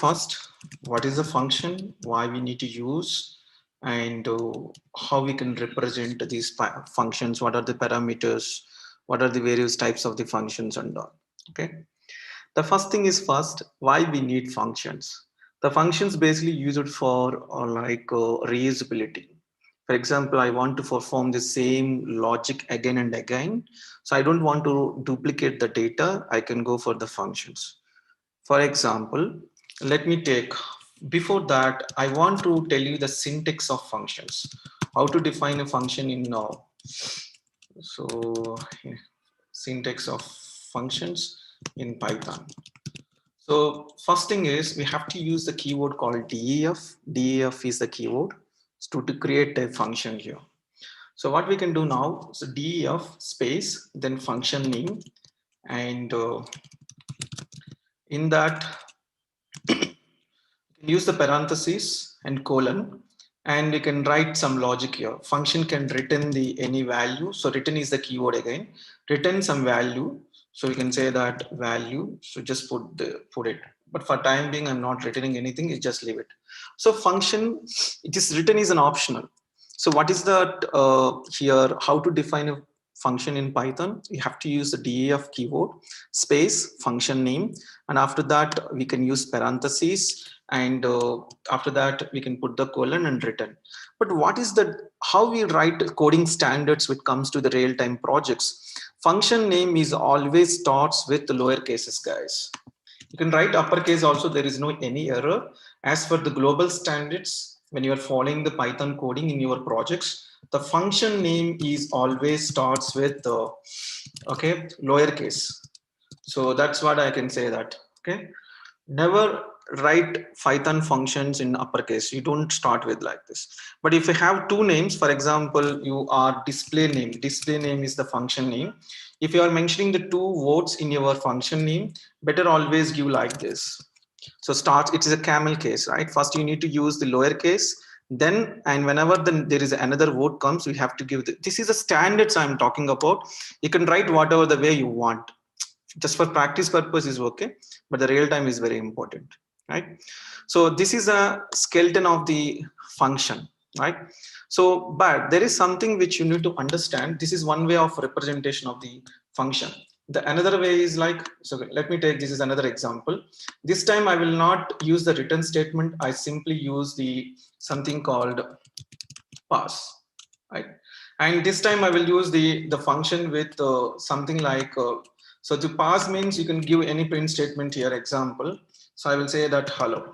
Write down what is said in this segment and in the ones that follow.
First, what is a function, why we need to use, and how we can represent these functions, what are the parameters, what are the various types of the functions and all. Okay. The first thing is first, why we need functions. The functions basically use it for reusability. For example, I want to perform the same logic again and again. So I don't want to duplicate the data. I can go for the functions. For example, let me take, before that, I want to tell you the syntax of functions, how to define a function in now. So syntax of functions in Python. So first thing is we have to use the keyword called def. Def is the keyword to create a function here. So what we can do now, so def space, then function name, and in that use the parentheses and colon, and we can write some logic here. Function can return the any value. So return is the keyword again. Return some value. So we can say that value. So just put it. But for time being, I'm not returning anything. You just leave it. So function, it is written is an optional. So what is that here? How to define a function in Python? You have to use the def keyword space function name, and after that we can use parentheses, and after that we can put the colon and return. But what is the how we write coding standards when it comes to the real-time projects? Function name is always starts with the lower cases, guys. You can write uppercase also, there is no any error. As for the global standards, when you are following the Python coding in your projects, the function name is always starts with okay, lowercase. So that's what I can say that. Okay, never write Python functions in uppercase. You don't start with like this. But if you have two names, for example, you are display name is the function name. If you are mentioning the two words in your function name, better always give like this. So start, it is a camel case, right? First you need to use the lowercase, then, and whenever there is another word comes, we have to give this is the standards I'm talking about. You can write whatever the way you want, just for practice purpose is okay, but the real time is very important, right? So this is a skeleton of the function, right? So but there is something which you need to understand. This is one way of representation of the function. The another way is like, so let me take this is another example. This time I will not use the return statement. I simply use the something called pass, right? And this time I will use the function with something like so to pass means you can give any print statement here, example. So I will say that hello.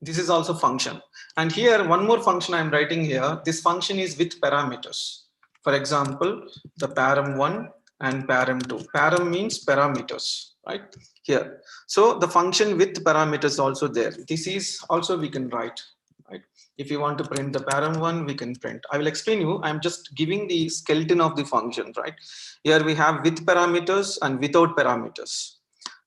This is also function. And here one more function I'm writing here. This function is with parameters. For example, the param1 and param2. Param means parameters, right? Here. So the function with parameters also there. This is also we can write, right? If you want to print the param1, we can print. I will explain you. I'm just giving the skeleton of the function, right? Here we have with parameters and without parameters.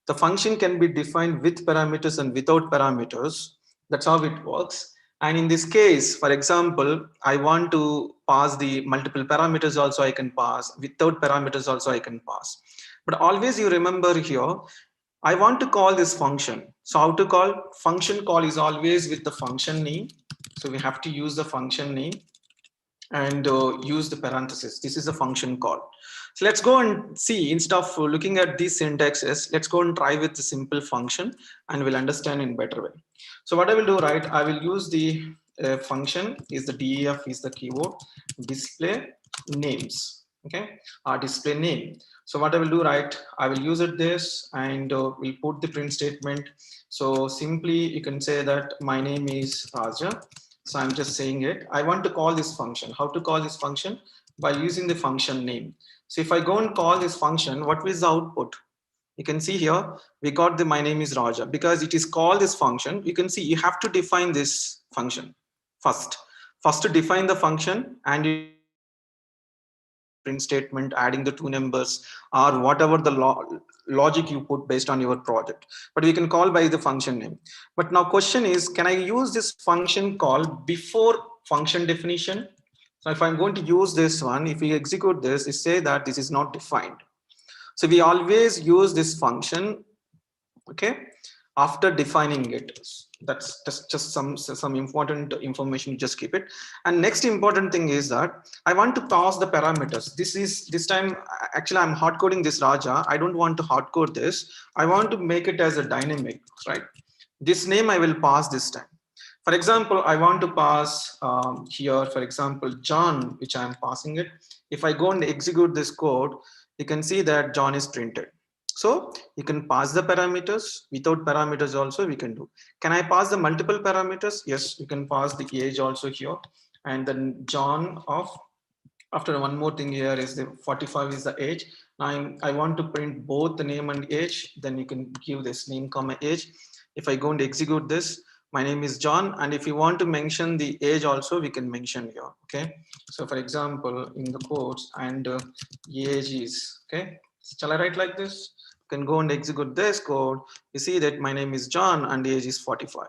The function can be defined with parameters and without parameters. That's how it works. And in this case, for example, I want to pass the multiple parameters also I can pass, without parameters also I can pass. But always you remember here, I want to call this function. So how to call? Function call is always with the function name. So we have to use the function name and use the parenthesis. This is a function call. So let's go and see, instead of looking at these syntaxes, let's go and try with the simple function and we'll understand in better way. So what I will do, right, I will use the function is the def is the keyword display names, okay, display name. So what I will do, right, I will use it this and we'll put the print statement. So simply you can say that my name is Raja. So I'm just saying it. I want to call this function. How to call this function? By using the function name. So if I go and call this function, what is the output? You can see here, we got the my name is Raja because it is called this function. You can see you have to define this function first. First to define the function and you print statement, adding the two numbers or whatever the logic you put based on your project, but we can call by the function name. But now question is, can I use this function call before function definition? So if I'm going to use this one, if we execute this, it say that this is not defined. So we always use this function, okay, after defining it. That's just some important information, just keep it. And next important thing is that I want to pass the parameters. This time actually I'm hard coding this Raja. I don't want to hard code this. I want to make it as a dynamic, right? This name I will pass this time. For example, I want to pass here, for example, John, which I'm passing it. If I go and execute this code, you can see that John is printed. So you can pass the parameters. Without parameters also we can do. Can I pass the multiple parameters? Yes, you can pass the age also here. And then John of, after one more thing here is the 45 is the age. Now I want to print both the name and age. Then you can give this name comma age. If I go and execute this, my name is John. And if you want to mention the age also, we can mention here. Okay. So for example, in the quotes and age is, okay. Shall I write like this? You can go and execute this code. You see that my name is John and the age is 45.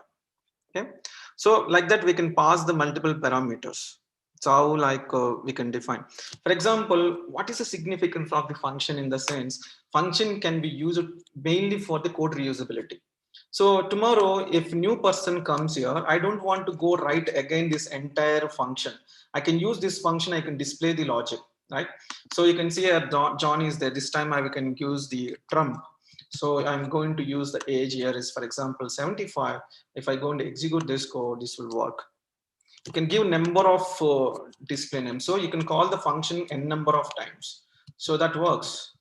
Okay. So like that, we can pass the multiple parameters. So how we can define. For example, what is the significance of the function in the sense function can be used mainly for the code reusability. So tomorrow, if new person comes here, I don't want to go write again this entire function. I can use this function. I can display the logic, right? So you can see here John is there. This time I can use the trump. So I'm going to use the age here is, for example, 75. If I go and execute this code, this will work. You can give number of display names. So you can call the function n number of times. So that works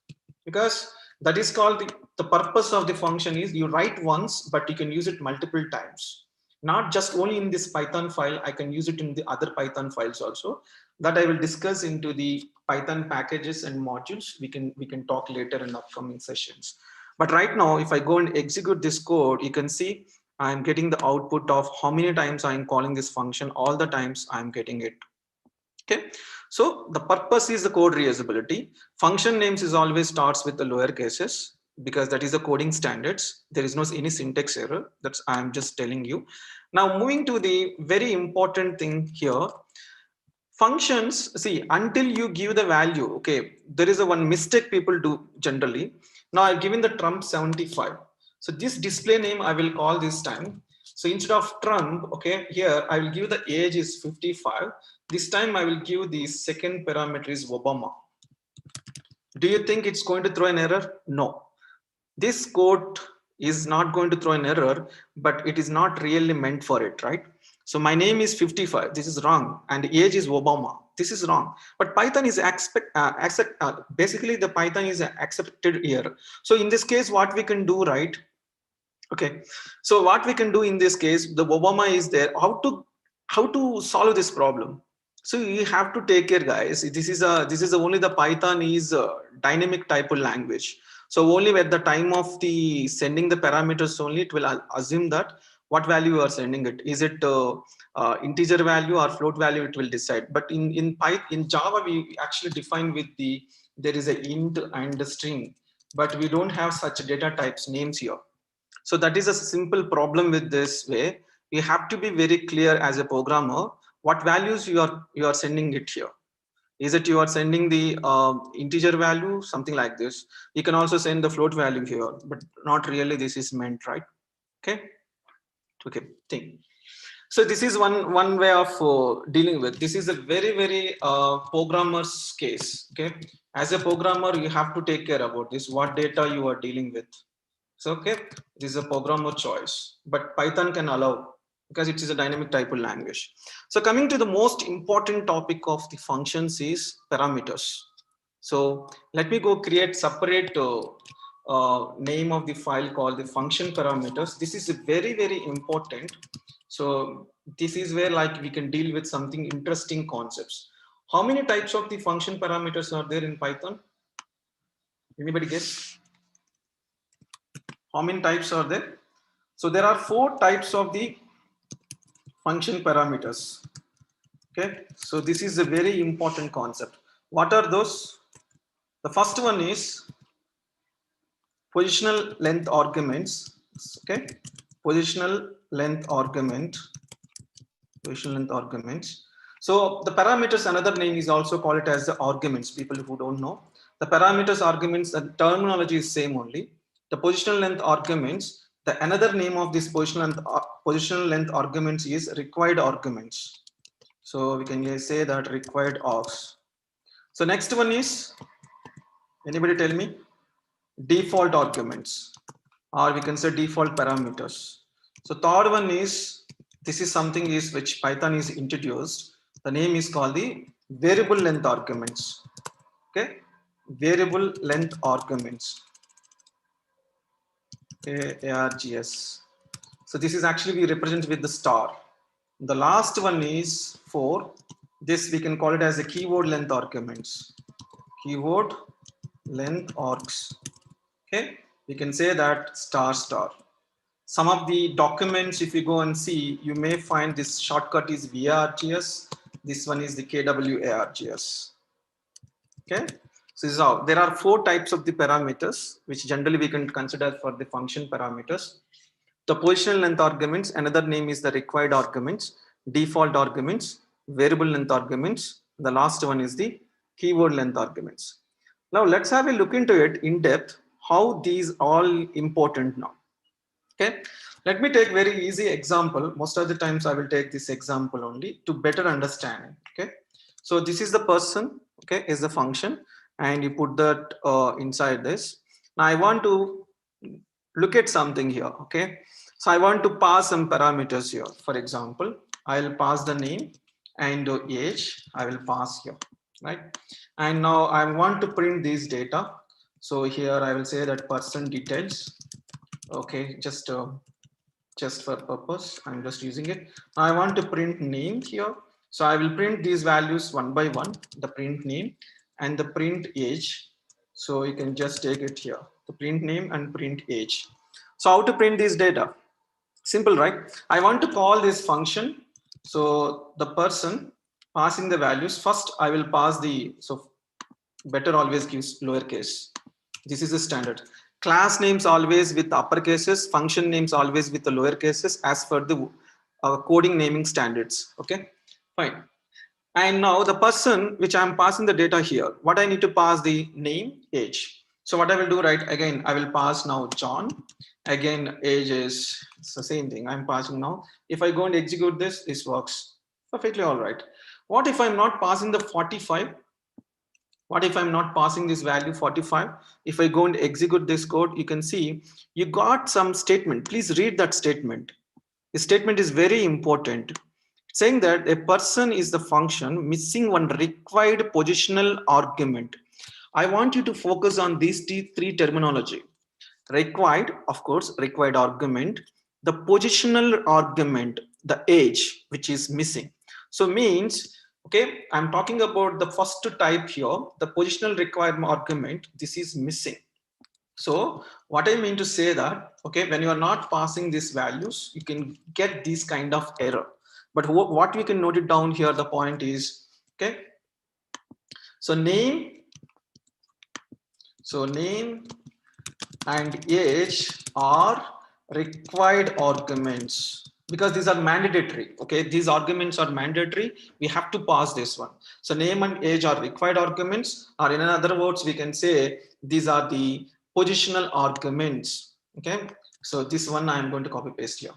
because that is called the purpose of the function is you write once, but you can use it multiple times. Not just only in this Python file, I can use it in the other Python files also. That I will discuss into the Python packages and modules. We can talk later in upcoming sessions. But right now, if I go and execute this code, you can see I'm getting the output of how many times I'm calling this function. All the times I'm getting it. Okay. So the purpose is the code reusability. Function names is always starts with the lower cases because that is the coding standards. There is no any syntax error. That's I'm just telling you. Now moving to the very important thing here. Functions, see, until you give the value, okay, there is a one mistake people do generally. Now I've given the trump 75. So this display name I will call this time. So instead of trump, okay, here I will give the age is 55. This time I will give the second parameter is Obama. Do you think it's going to throw an error? No. This code is not going to throw an error, but it is not really meant for it, right? So my name is 55. This is wrong. And age is Obama. This is wrong. But Python is basically the Python is accepted here. So in this case, what we can do, right? Okay. So what we can do in this case, the Obama is there. How to solve this problem? So you have to take care, guys. This is only the Python is a dynamic type of language. So only at the time of the sending the parameters only, it will assume that what value you are sending it. Is it integer value or float value? It will decide. But in Java, we actually define with there is a int and a string, but we don't have such data types names here. So that is a simple problem with this way. You have to be very clear as a programmer what values you are sending it here. Is it you are sending the integer value, something like this? You can also send the float value here, but not really this is meant, right? Okay. Thing. So this is one way of dealing with. This is a very programmer's case. Okay. As a programmer, you have to take care about this. What data you are dealing with. So okay, this is a programmer choice, but Python can allow because it is a dynamic type of language. So coming to the most important topic of the functions is parameters. So let me go create separate name of the file called the function parameters. This is very important. So this is where like we can deal with something interesting concepts. How many types of the function parameters are there in Python? Anybody guess? How many types are there? So there are 4 types of the function parameters. Okay, so this is a very important concept. What are those? The first one is positional length arguments. Okay, positional length argument. Positional length arguments. So the parameters, another name is also called it as the arguments. People who don't know, the parameters arguments, the terminology is same only. The positional length arguments, The another name of this positional length arguments is required arguments. So we can say that required args. So next one is, anybody tell me? Default arguments, or we can say default parameters. So third one is, this is something is which Python is introduced. The name is called the variable length arguments. Okay, variable length arguments. ARGS. So this is actually we represent with the star. The last one is 4. This we can call it as a keyword length arguments. Keyword length args. Okay, we can say that star star. Some of the documents, if you go and see, you may find this shortcut is VARGS. This one is the KWARGS. Okay, so this is how there are 4 types of the parameters which generally we can consider for the function parameters. The positional length arguments, another name is the required arguments, default arguments, variable length arguments. The last one is the keyword length arguments. Now let's have a look into it in depth, how these all important now. Okay, let me take very easy example. Most of the times I will take this example only to better understand. Okay, so this is the person, okay, is the function, and you put that inside this. Now I want to look at something here. Okay, so I want to pass some parameters here. For example, I'll pass the name and age. I will pass here, right? And now I want to print these data. So here I will say that person details. Okay, just for purpose, I'm just using it. I want to print name here. So I will print these values one by one, the print name and the print age. So you can just take it here, the print name and print age. So how to print this data? Simple, right? I want to call this function. So the person passing the values, first I will pass the, so better always gives lowercase. This is the standard. Class names always with upper cases, function names always with the lower cases as per the coding naming standards. Okay, fine. And now the person which I'm passing the data here, what I need to pass the name, age. So what I will do, right, again, I will pass now John. Again, age is it's the same thing I'm passing now. If I go and execute this, this works perfectly all right. What if I'm not passing the 45? What if I'm not passing this value 45? If I go and execute this code, you can see you got some statement. Please read that statement. The statement is very important, saying that a person is the function missing one required positional argument. I want you to focus on these three terminology. Required, of course, required argument, the positional argument, the age, which is missing. So means, okay, I'm talking about the first type here, the positional required argument, this is missing. So what I mean to say that, okay, when you are not passing these values, you can get this kind of error. But what we can note it down here, the point is, okay, so name and age are required arguments because these are mandatory. Okay, these arguments are mandatory. We have to pass this one. So name and age are required arguments, or in other words, we can say these are the positional arguments. Okay, so this one I'm going to copy paste here.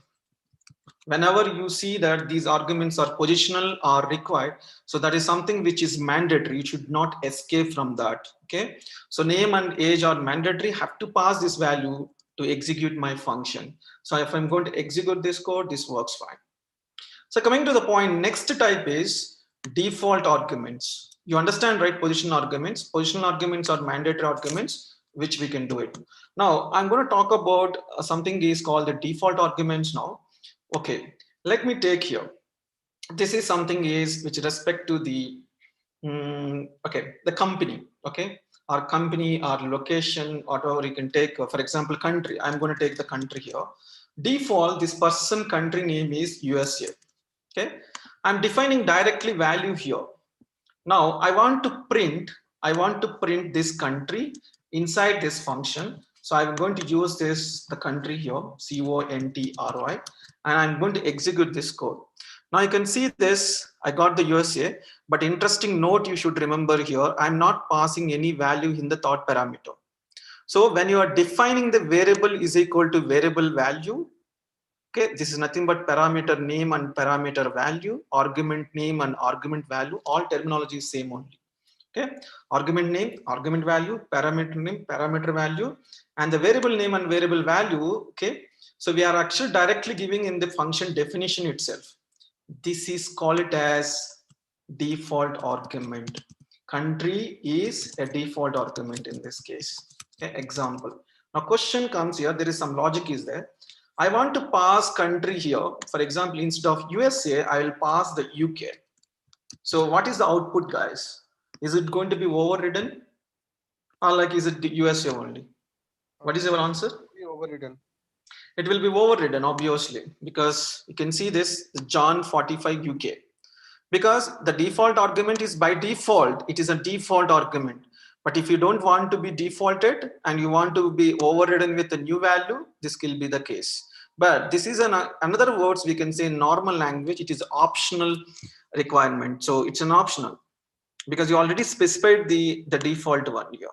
Whenever you see that these arguments are positional or required, so that is something which is mandatory. You should not escape from that. Okay, so name and age are mandatory, have to pass this value to execute my function. So if I'm going to execute this code, this works fine. So coming to the point, next type is default arguments. You understand, right? Positional arguments are mandatory arguments which we can do it. Now I'm going to talk about something is called the default arguments now. Okay, let me take here. This is something is with respect to the okay, the company, okay, our company, our location, whatever you can take. For example, country. I'm going to take the country here. Default, this person country name is USA. Okay, I'm defining directly value here. Now I want to print this country inside this function. So I'm going to use this, the country here, CONTRY, and I'm going to execute this code. Now you can see this, I got the USA, but interesting note you should remember here, I'm not passing any value in the third parameter. So when you are defining the variable is equal to variable value, okay, this is nothing but parameter name and parameter value, argument name and argument value, all terminology is same only. Okay, argument name, argument value, parameter name, parameter value, and the variable name and variable value. Okay, so we are actually directly giving in the function definition itself. This is called it as default argument. Country is a default argument in this case. Okay, example. Now question comes here, there is some logic is there. I want to pass country here. For example, instead of USA, I will pass the UK. So what is the output, guys? Is it going to be overridden, or like is it the USA only? What is your answer? Overridden. It will be overridden, obviously, because you can see this John 45 UK. Because the default argument is by default, it is a default argument. But if you don't want to be defaulted and you want to be overridden with a new value, this will be the case. But this is another words we can say in normal language, it is optional requirement. So it's an optional because you already specified the default one here.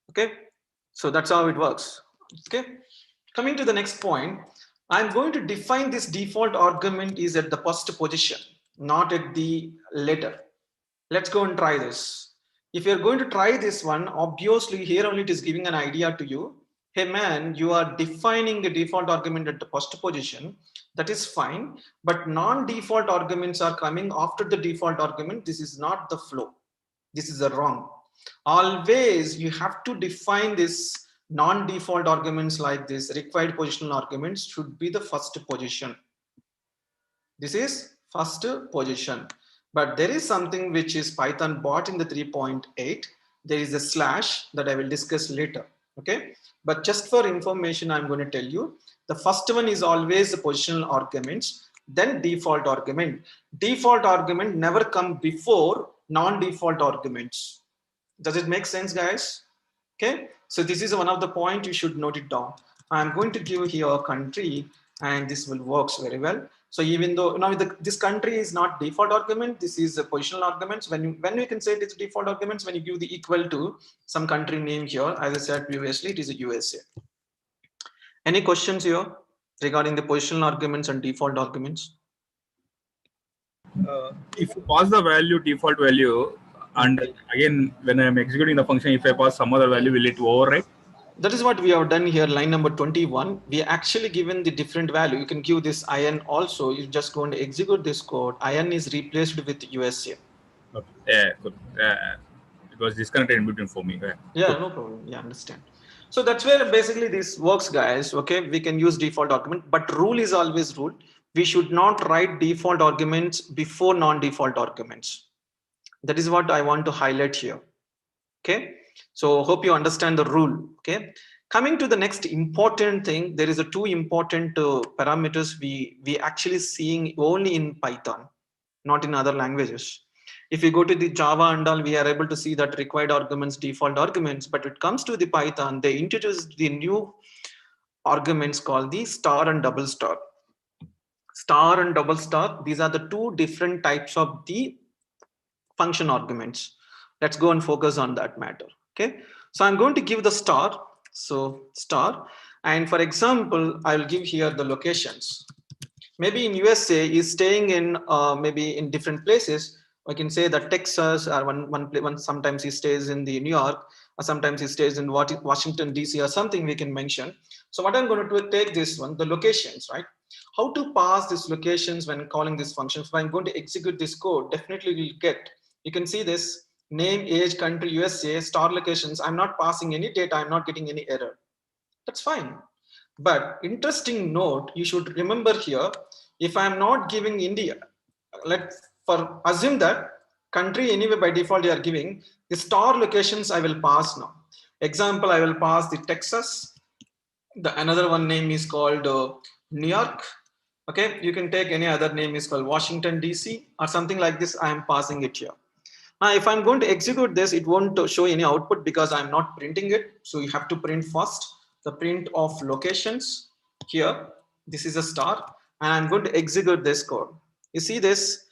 Okay, so that's how it works. Okay, coming to the next point, I'm going to define this default argument is at the first position, not at the later. Let's go and try this. If you're going to try this one, obviously here only it is giving an idea to you. Hey man, you are defining the default argument at the first position. That is fine, but non-default arguments are coming after the default argument. This is not the flow. This is a wrong. Always you have to define this non-default arguments like this. Required positional arguments should be the first position. This is first position. But there is something which is Python bought in the 3.8. There is a slash that I will discuss later. Okay. But just for information, I'm going to tell you the first one is always the positional arguments, then default argument. Default argument never come before non-default arguments. Does it make sense, guys? Okay, so this is one of the point you should note it down. I'm going to give here a country and this will works very well. So even though now this country is not default argument, this is a positional arguments. When we can say it is default arguments, when you give the equal to some country name here, as I said previously, it is a USA. Any questions here regarding the positional arguments and default arguments? If you pass the value, default value, and again, when I'm executing the function, if I pass some other value, will it overwrite? That is what we have done here, line number 21. We actually given the different value. You can give this IN also. You just go and execute this code. IN is replaced with USA. Okay. Yeah, good. It was disconnected in between for me. Yeah, no problem. Yeah, understand. So that's where basically this works, guys. Okay, we can use default argument, but rule is always rule. We should not write default arguments before non-default arguments. That is what I want to highlight here. Okay, so hope you understand the rule. Okay, coming to the next important thing, there is a two important parameters we actually seeing only in Python, not in other languages. If you go to the Java and all, we are able to see that required arguments, default arguments, but when it comes to the Python, they introduced the new arguments called the star and double star. Star and double star, these are the two different types of the function arguments. Let's go and focus on that matter. Okay, so I'm going to give the star. So star, and for example, I will give here the locations. Maybe in USA is staying in maybe in different places. I can say that Texas or one sometimes he stays in the New York, or sometimes he stays in Washington DC or something we can mention. So what I'm going to do, take this one, the locations, right? How to pass these locations when calling this function. So I'm going to execute this code, definitely we'll get, you can see this name, age, country, USA, star locations. I'm not passing any data. I'm not getting any error. That's fine. But interesting note, you should remember here, if I'm not giving India, let's for assume that country anyway by default you are giving, the star locations I will pass now. Example, I will pass the Texas. The another one name is called New York. Okay, you can take any other name is called Washington DC or something like this. I am passing it here. Now, if I'm going to execute this, it won't show any output because I'm not printing it. So you have to print first the print of locations here. This is a star, and I'm going to execute this code. You see this?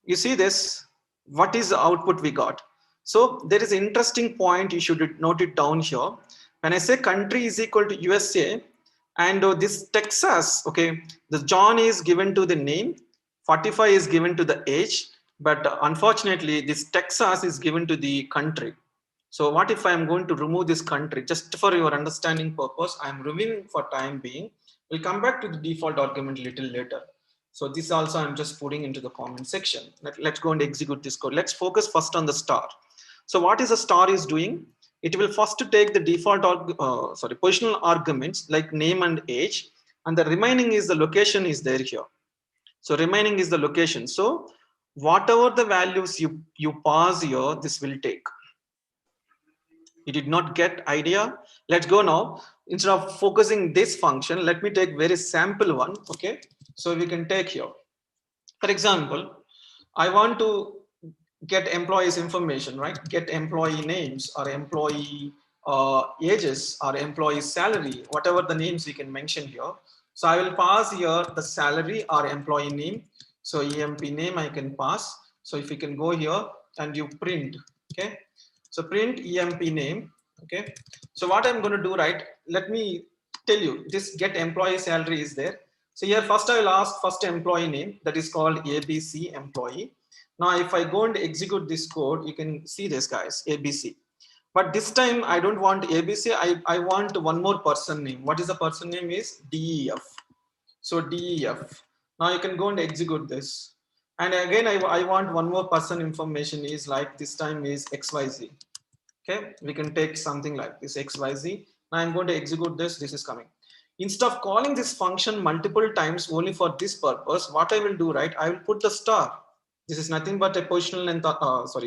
You see this? What is the output we got? So there is an interesting point, you should note it down here. When I say country is equal to USA, and this Texas, okay, the John is given to the name, 45 is given to the age, but unfortunately this Texas is given to the country. So what if I am going to remove this country? Just for your understanding purpose, I am removing for time being. We'll come back to the default argument a little later. So this also I'm just putting into the comment section. Let's go and execute this code. Let's focus first on the star. So what is a star is doing? It will first take the default positional arguments like name and age, and the remaining is the location is there here. So remaining is the location. So whatever the values you pass here, this will take. You did not get idea. Let's go now. Instead of focusing this function, let me take very sample one. Okay, so we can take here, for example, I want to get employees information, right? Get employee names or employee ages or employee salary, whatever the names we can mention here. So I will pass here the salary or employee name. So emp name I can pass. So if you can go here and you print, okay, so print emp name. Okay, so what I'm going to do, right, let me tell you, this get employee salary is there. So here first I will ask first employee name, that is called ABC employee. Now if I go and execute this code, you can see this, guys, ABC. But this time I don't want ABC, I want one more person name. What is the person name is DEF. So DEF. Now you can go and execute this. And again, I want one more person information is like this time is XYZ. Okay, we can take something like this XYZ. Now I'm going to execute this. This is coming. Instead of calling this function multiple times only for this purpose, what I will do, right, I will put the star. This is nothing but a positional length,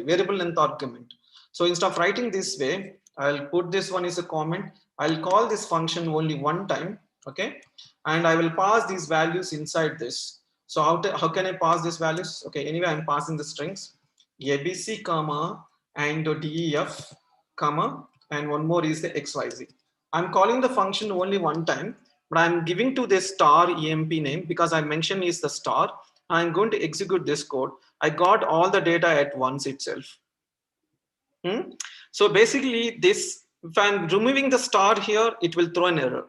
variable length argument. So instead of writing this way, I'll put this one is a comment. I'll call this function only one time. Okay, and I will pass these values inside this. So how can I pass these values? Okay, anyway, I'm passing the strings ABC comma and DEF comma, and one more is the XYZ. I'm calling the function only one time, but I'm giving to this star emp name because I mentioned is the star. I'm going to execute this code. I got all the data at once itself. So basically this, if I'm removing the star here, it will throw an error.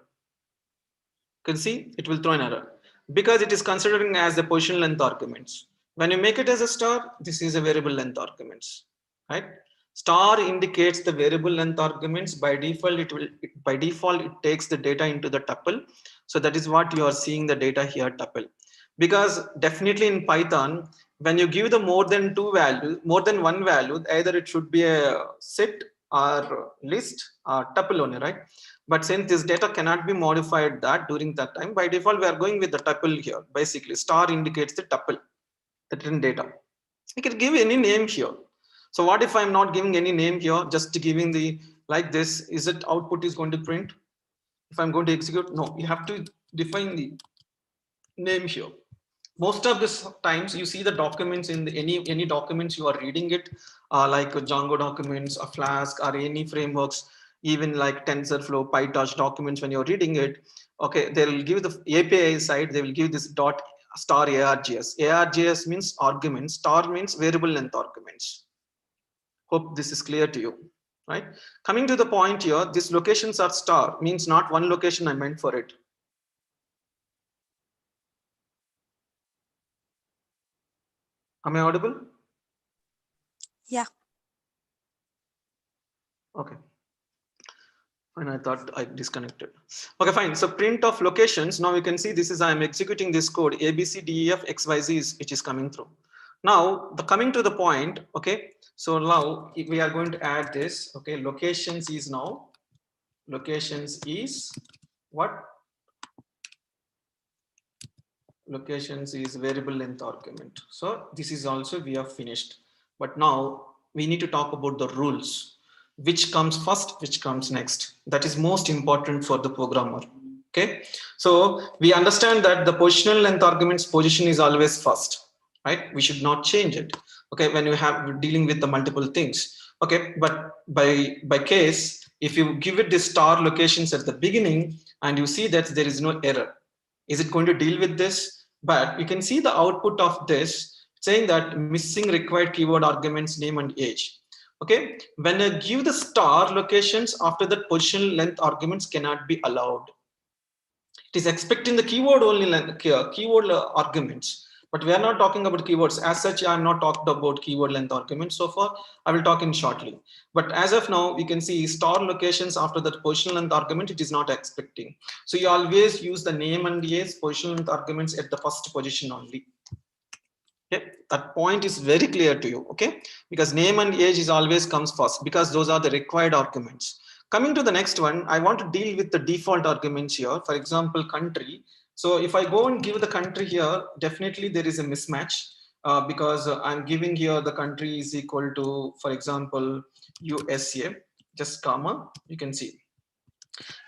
You can see it will throw an error because it is considering as the position length arguments. When you make it as a star, this is a variable length arguments, right? Star indicates the variable length arguments. By default, it takes the data into the tuple. So that is what you are seeing the data here, tuple. Because definitely in Python, when you give the more than one value, either it should be a set or list or tuple only, right? But since this data cannot be modified that during that time, by default, we are going with the tuple here. Basically, star indicates the tuple, the written data. You can give any name here. So what if I'm not giving any name here, just giving the like this, is it output is going to print? If I'm going to execute, no, you have to define the name here. Most of this times you see the documents in the, any documents you are reading it, like Django documents or Flask or any frameworks, even like TensorFlow, PyTorch documents, when you're reading it, okay, they will give the API side, they will give this dot star args. Args means arguments, star means variable length arguments. Hope this is clear to you, right? Coming to the point here, these locations are star, means not one location I meant for it. Am I audible? Yeah. Okay. And I thought I disconnected. Okay, fine. So print of locations. Now you can see this is, I'm executing this code ABCDEF XYZ is, which is coming through. Now coming to the point. Okay, so now we are going to add this. Okay, locations is now, locations is what? Locations is variable length argument. So this is also we have finished. But now we need to talk about the rules. Which comes first, which comes next. That is most important for the programmer. Okay, so we understand that the positional length argument's position is always first, right? We should not change it. Okay, when you have dealing with the multiple things. Okay, but by case, if you give it the star locations at the beginning and you see that there is no error, is it going to deal with this? But you can see the output of this saying that missing required keyword arguments name and age. Okay, when I give the star locations after that position length arguments cannot be allowed. It is expecting the keyword only keyword arguments, but we are not talking about keywords as such. I am not talked about keyword length arguments so far. I will talk in shortly, but as of now we can see star locations after that position length argument it is not expecting. So you always use the name and age position length arguments at the first position only. Okay, that point is very clear to you. Okay, because name and age is always comes first because those are the required arguments. Coming to the next one, I want to deal with the default arguments here. For example, country. So if I go and give the country here, definitely there is a mismatch because I'm giving here the country is equal to, for example, USA, just comma, you can see.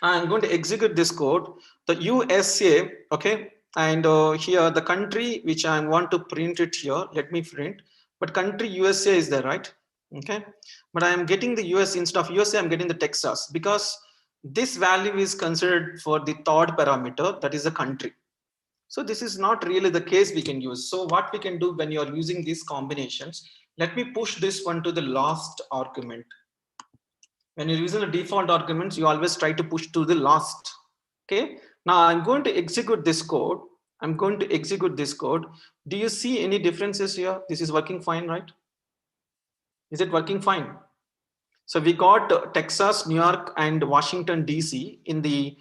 I'm going to execute this code, the USA, okay, and here the country which I want to print it here, let me print, but country USA is there, right? Okay, but I am getting the US instead of USA, I'm getting the Texas because this value is considered for the third parameter, that is the country. So this is not really the case we can use. So what we can do when you are using these combinations, let me push this one to the last argument. When you're using the default arguments, you always try to push to the last. Okay, now I'm going to execute this code. I'm going to execute this code. Do you see any differences here? This is working fine, right? Is it working fine? So we got Texas, New York, and Washington DC in the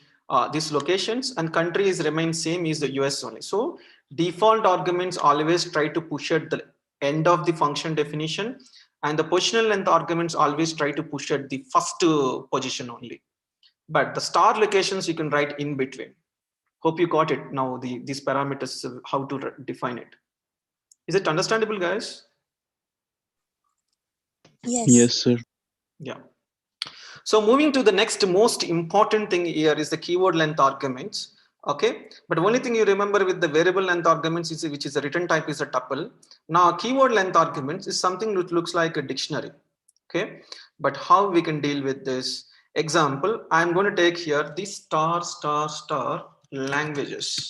these locations, and countries remain same is the US only. So default arguments always try to push at the end of the function definition, and the positional length arguments always try to push at the first position only. But the star locations you can write in between. Hope you got it now. These parameters how to define it. Is it understandable, guys? Yes. Yes, sir. Yeah. So moving to the next most important thing here is the keyword length arguments. Okay, but only thing you remember with the variable length arguments is which is a return type is a tuple. Now keyword length arguments is something that looks like a dictionary. Okay, but how we can deal with this? Example, I'm going to take here the star languages.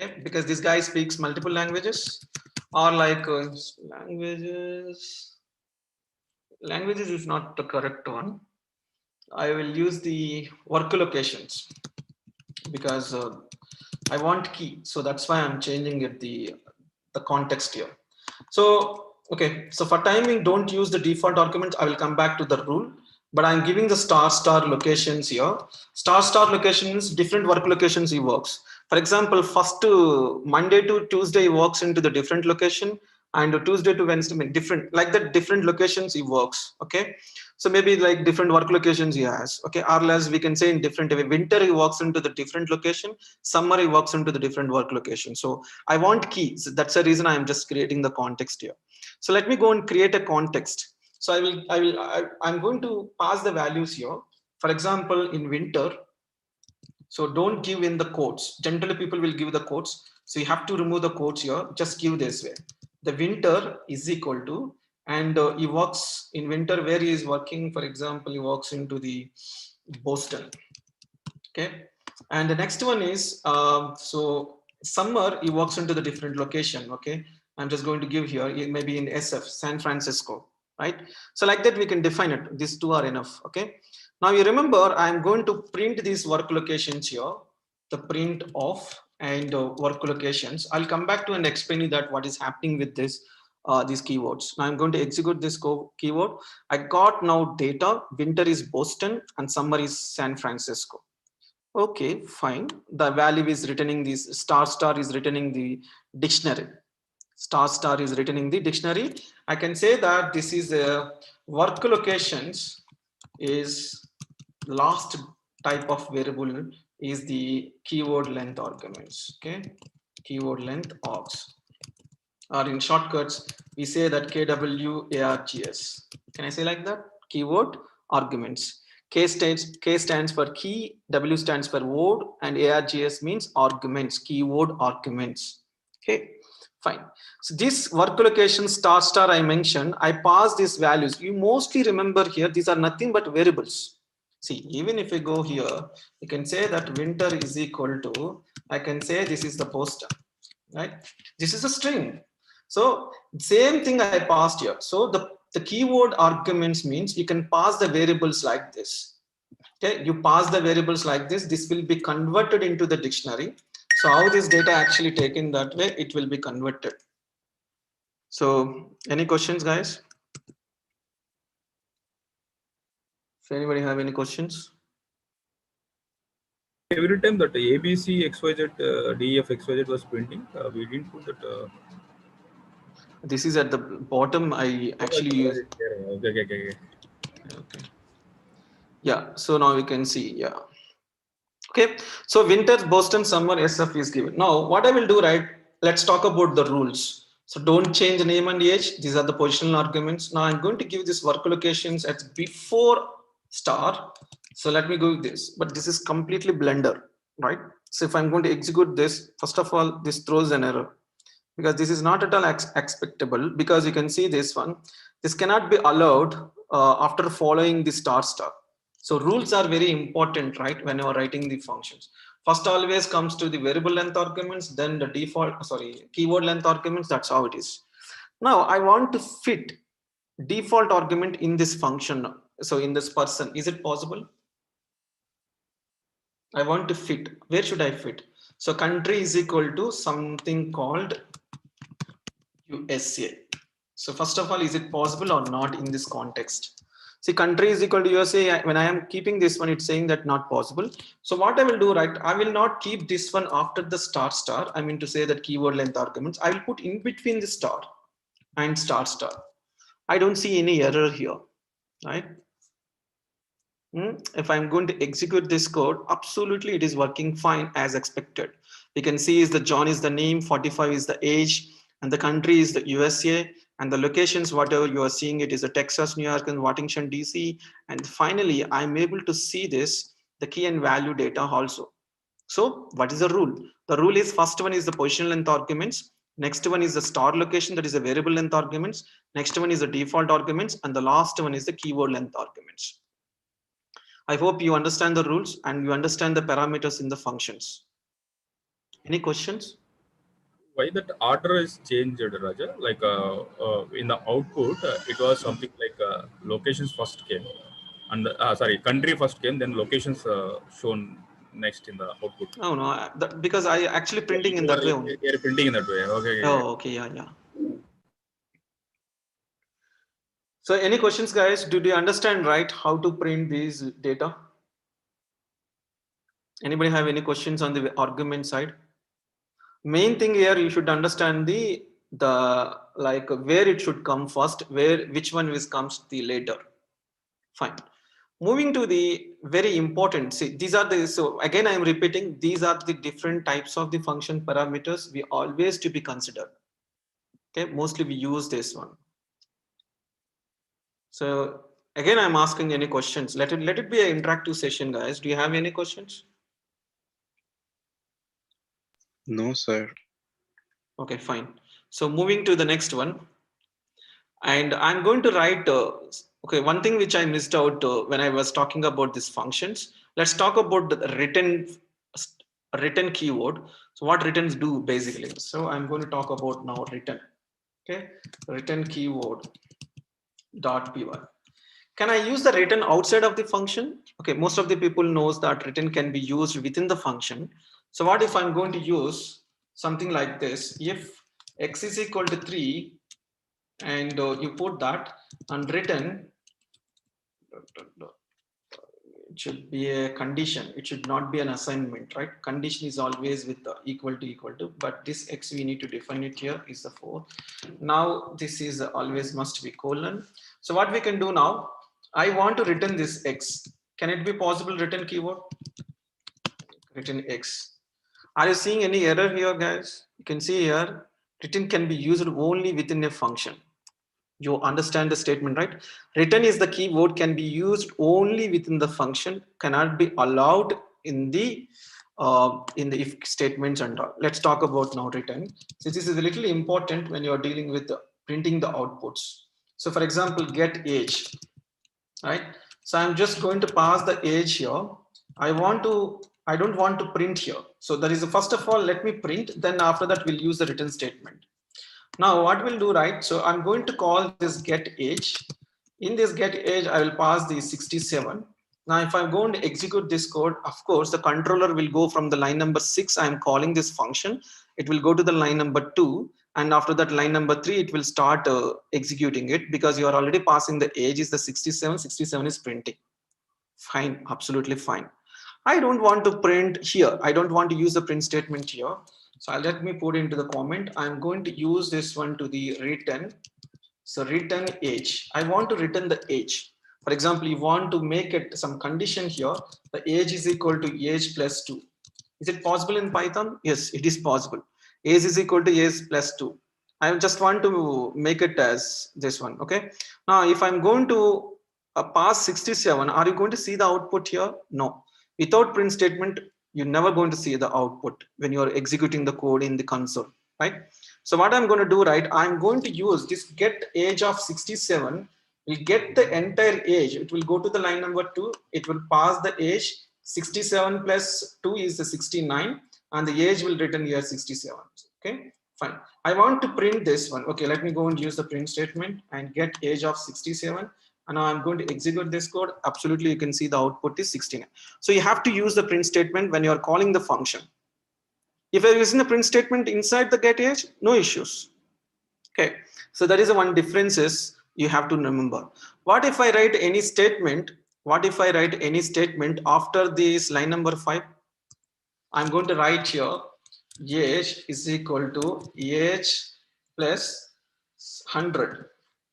Okay, because this guy speaks multiple languages, or like languages is not the correct one. I will use the work locations because I want key. So that's why I'm changing it the context here. So, okay. So for timing, don't use the default argument. I will come back to the rule, but I'm giving the star locations here. Star locations, different work locations he works. For example, first Monday to Tuesday he works into the different location, and Tuesday to Wednesday different, like that different locations he works. Okay, so maybe like different work locations he has. Okay, or else we can say in different way. Winter he works into the different location, summer he works into the different work location. So I want keys. That's the reason I am just creating the context here. So let me go and create a context. So I'm going to pass the values here. For example, in winter, so don't give in the quotes. Generally people will give the quotes. So you have to remove the quotes here. Just give this way. The winter is equal to, and he works in winter where he is working. For example, he works into the Boston. Okay. And the next one is, so summer he works into the different location. Okay. I'm just going to give here, maybe in SF, San Francisco, right? So like that we can define it. These two are enough. Okay. Now you remember I'm going to print these work locations here, the print of and work locations. I'll come back to and explain you that what is happening with this these keywords. Now I'm going to execute this keyword. I got now data. Winter is Boston and summer is San Francisco. Okay, fine. The value is returning this star is returning the dictionary. Star is returning the dictionary. I can say that this is a work locations is last type of variable is the keyword length arguments. Okay, keyword length args. Or in shortcuts, we say that KWARGS. Can I say like that? Keyword arguments. K stands for key, W stands for word, and ARGS means arguments, keyword arguments. Okay, fine. So this work location star I mentioned, I pass these values. You mostly remember here, these are nothing but variables. See, even if I go here, you can say that winter is equal to, I can say this is the poster, right? This is a string. So same thing I passed here. So The keyword arguments means you can pass the variables like this. Okay, you pass the variables like this. This will be converted into the dictionary. So how this data actually taken that way, it will be converted. So any questions, guys? If anybody have any questions? Every time that ABC XYZ DEF XYZ was printing, we didn't put that. This is at the bottom. I actually use. Okay. Yeah. So now we can see. Yeah. Okay. So winter, Boston, summer, SF is given. Now what I will do, right? Let's talk about the rules. So don't change name and age. These are the positional arguments. Now I'm going to give this work locations as before star. So let me go with this. But this is completely blender, right? So if I'm going to execute this, first of all, this throws an error, because this is not at all expectable, because you can see this one, this cannot be allowed after following the star. So rules are very important, right? When you are writing the functions, first always comes to the variable length arguments, then the keyword length arguments. That's how it is. Now I want to fit default argument in this function. So in this person, is it possible? I want to fit. Where should I fit? So country is equal to something called USA. So first of all, is it possible or not in this context? See, country is equal to USA. When I am keeping this one, it's saying that not possible. So what I will do, right? I will not keep this one after the star. I mean to say that keyword length arguments. I will put in between the star and star. I don't see any error here, right? If I'm going to execute this code, absolutely it is working fine as expected. We can see is the John is the name, 45 is the age, and the country is the USA, and the locations, whatever you are seeing, it is a Texas, New York, and Washington, DC. And finally, I'm able to see this, the key and value data also. So what is the rule? The rule is first one is the position length arguments. Next one is the star location, that is a variable length arguments. Next one is the default arguments. And the last one is the keyword length arguments. I hope you understand the rules and you understand the parameters in the functions. Any questions? Why that order is changed, Raja? Like in the output, it was something like locations first came, and country first came, then locations shown next in the output. Oh no, because I actually printing in that way only. You're printing in that way. Okay. Oh, okay, yeah. So any questions, guys? Did you understand, right, how to print these data? Anybody have any questions on the argument side? Main thing here, you should understand the like where it should come first, which one comes the later. Fine. Moving to the very important, see, these are the, so again, I'm repeating, these are the different types of the function parameters we always to be considered. Okay, mostly we use this one. So again, I'm asking any questions. Let it be an interactive session, guys. Do you have any questions? No, sir. Okay, fine. So moving to the next one, and I'm going to write, okay, one thing which I missed out when I was talking about these functions. Let's talk about the written keyword. So what returns do basically. So I'm going to talk about now return. Okay, return keyword dot py. Can I use the return outside of the function? Okay, most of the people knows that return can be used within the function. So what if I'm going to use something like this? If x is equal to 3 and you put that and return, it should be a condition. It should not be an assignment, right? Condition is always with the equal to, but this x we need to define it here is the 4. Now this is always must be colon. So what we can do now, I want to return this x. Can it be possible return keyword? Return x. Are you seeing any error here, guys? You can see here, return can be used only within a function. You understand the statement, right? Return is the keyword, can be used only within the function, cannot be allowed in the if statements and all. Let's talk about now return. So this is a little important when you are dealing with printing the outputs. So for example, get age, right? So I'm just going to pass the age here. I don't want to print here. So there is first of all, let me print, then after that we'll use the return statement. Now what we'll do, right? So I'm going to call this get age. In this get age, I will pass the 67. Now, if I'm going to execute this code, of course, the controller will go from the line number 6. I'm calling this function. It will go to the line number 2. And after that line number 3, it will start executing it because you are already passing the age is the 67. 67 is printing. Fine, absolutely fine. I don't want to print here. I don't want to use the print statement here. So let me put into the comment. I'm going to use this one to the return. So return age. I want to return the age. For example, you want to make it some condition here. The age is equal to age plus 2. Is it possible in Python? Yes, it is possible. Age is equal to age plus 2. I just want to make it as this one. Okay. Now, if I'm going to pass 67, are you going to see the output here? No. Without print statement, you're never going to see the output when you're executing the code in the console, right? So what I'm going to do, right, I'm going to use this get age of 67. We'll get the entire age. It will go to the line number 2. It will pass the age. 67 plus 2 is the 69, and the age will return here 67. Okay, fine. I want to print this one. Okay, let me go and use the print statement and get age of 67. And now I'm going to execute this code. Absolutely, you can see the output is 69. So you have to use the print statement when you are calling the function. If you're using the print statement inside the get age, no issues. Okay, so that is the one differences you have to remember. What if I write any statement? What if I write any statement after this line number 5? I'm going to write here age is equal to age plus 100.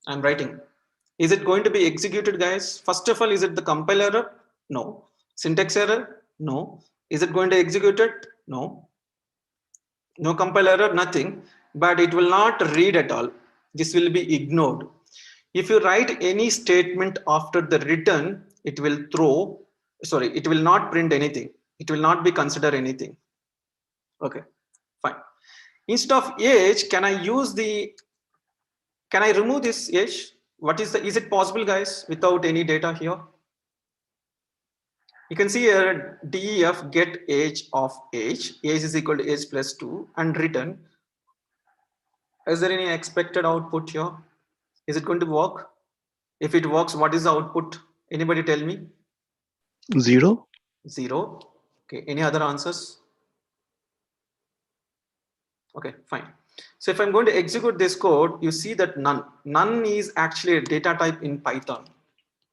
I'm writing. Is it going to be executed, guys? First of all, is it the compile error? No. Syntax error? No. Is it going to execute it? No. No compile error, nothing, but it will not read at all. This will be ignored. If you write any statement after the return, it will it will not print anything. It will not be considered anything. Okay, fine. Instead of age, can I remove this age? Is it possible, guys, without any data here? You can see here def get age of age. Age is equal to age plus 2 and return. Is there any expected output here? Is it going to work? If it works, what is the output? Anybody tell me? 0. 0. Okay, any other answers? Okay, fine. So if I'm going to execute this code, you see that none. None is actually a data type in Python.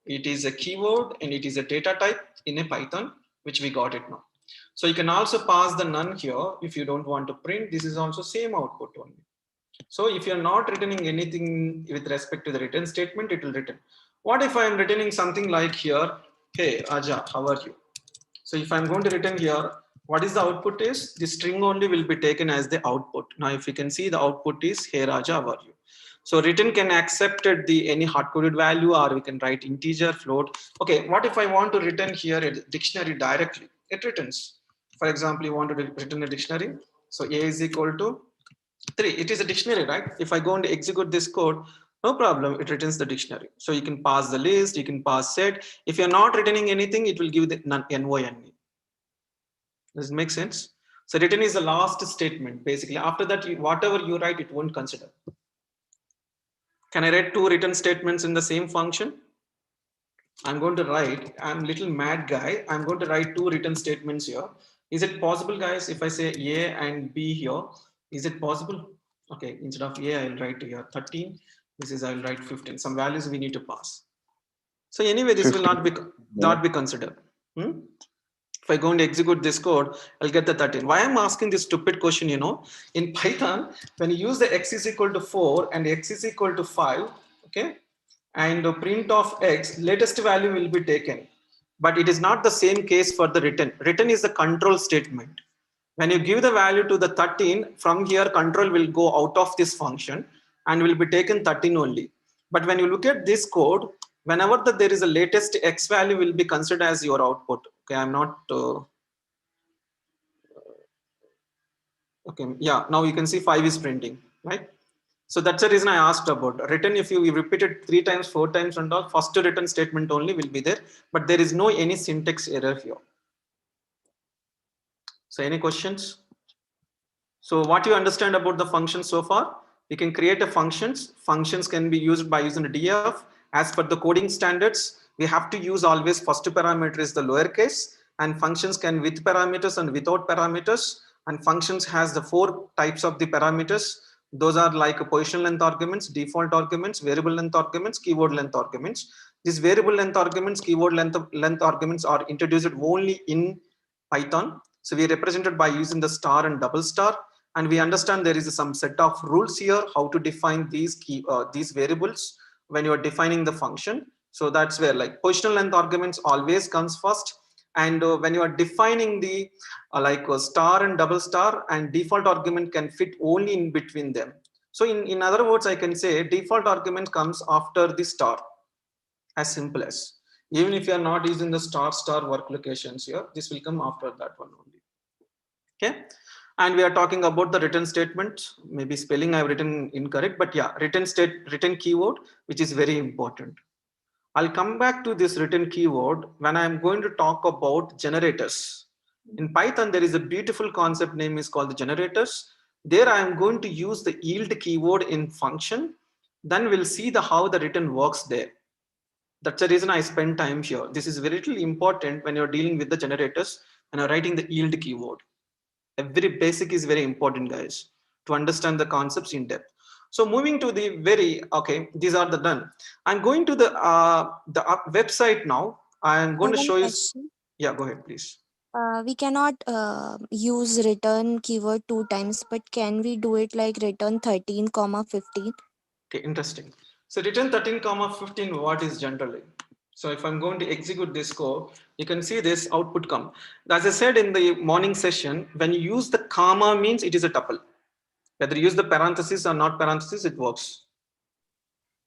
It is a keyword and it is a data type in a Python, which we got it now. So you can also pass the none here if you don't want to print. This is also same output only. So if you're not returning anything with respect to the return statement, it will return. What if I'm returning something like here, hey, Aja, how are you? So if I'm going to return here, what is the output is? The string only will be taken as the output. Now, if you can see the output is, hey, Raja, how are you? So return can accept any hard-coded value, or we can write integer, float. Okay, what if I want to return here a dictionary directly? It returns. For example, you want to return a dictionary. So A is equal to 3. It is a dictionary, right? If I go and execute this code, no problem, it returns the dictionary. So you can pass the list, you can pass set. If you're not returning anything, it will give the NONE. Does it make sense? So return is the last statement. Basically, after that, whatever you write, it won't consider. Can I write 2 return statements in the same function? I'm going to write, I'm a little mad guy. I'm going to write 2 return statements here. Is it possible, guys, if I say A and B here, is it possible? Okay, instead of A, I'll write here 13. This is, I'll write 15. Some values we need to pass. So anyway, this 15. will not be considered. If I go and execute this code, I'll get the 13. Why I'm asking this stupid question, in Python, when you use the x is equal to 4 and x is equal to 5, okay, and the print of x, latest value will be taken. But it is not the same case for the return. Return is the control statement. When you give the value to the 13, from here control will go out of this function and will be taken 13 only. But when you look at this code, whenever there is a latest x value will be considered as your output. Okay, I'm not okay, yeah, now you can see 5 is printing, right? So that's the reason I asked about return. If you repeat it 3 times, 4 times and all, first return statement only will be there, but there is no any syntax error here. So any questions? So what you understand about the function so far? We can create a functions. Functions can be used by using a def. As per the coding standards, we have to use always first parameter is the lowercase, and functions can with parameters and without parameters. And functions has the 4 types of the parameters. Those are like position length arguments, default arguments, variable length arguments, keyword length arguments. These variable length arguments, keyword length arguments are introduced only in Python. So we are represented by using the star and double star, and we understand there is some set of rules here how to define these variables when you are defining the function. So that's where like positional length arguments always comes first, and when you are defining the star and double star, and default argument can fit only in between them. So in other words, I can say default argument comes after the star, as simple as. Even if you are not using the star work locations here, this will come after that one only. Okay. And we are talking about the return statement. Maybe spelling I've written incorrect, but yeah, return keyword, which is very important. I'll come back to this return keyword when I'm going to talk about generators. In Python, there is a beautiful concept name is called the generators. There I am going to use the yield keyword in function. Then we'll see how the return works there. That's the reason I spend time here. This is very important when you're dealing with the generators and you're writing the yield keyword. Every basic is very important, guys, to understand the concepts in depth. So moving to the these are the done. I'm going to the website now. I'm going to One show you. question. Yeah, go ahead, please. We cannot use return keyword 2 times, but can we do it like return 13, 15? Okay, interesting. So return 13, 15, what is generally? So if I'm going to execute this code, you can see this output come. As I said in the morning session, when you use the comma means it is a tuple. Whether you use the parenthesis or not parenthesis, it works.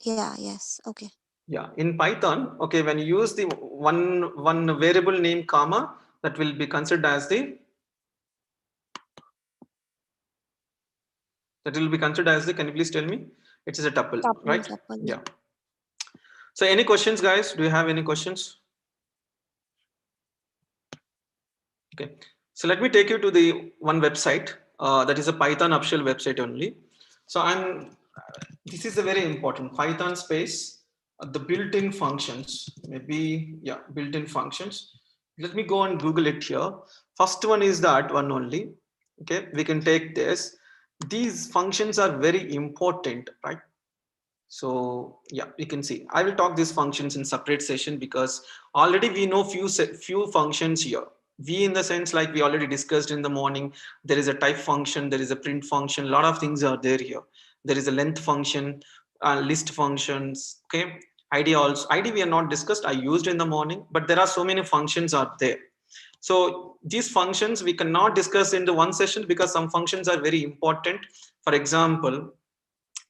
Yeah, yes, okay. Yeah, in Python, okay, when you use the one variable name comma, that will be considered as the can you please tell me? It is a tuple, right? Tuple. Yeah. So any questions, guys? Do you have any questions? Okay, so let me take you to the one website that is a Python official website only. So this is a very important Python space, the built-in functions, maybe, yeah, built-in functions. Let me go and Google it here. First one is that one only. Okay, we can take this. These functions are very important, right? So yeah, you can see I will talk these functions in separate session because already we know few functions here. We in the sense like we already discussed in the morning, there is a type function, there is a print function, a lot of things are there here. There is a length function, list functions. Okay, id we are not discussed, I used in the morning, but there are so many functions are there. So these functions we cannot discuss in the one session because some functions are very important. For example,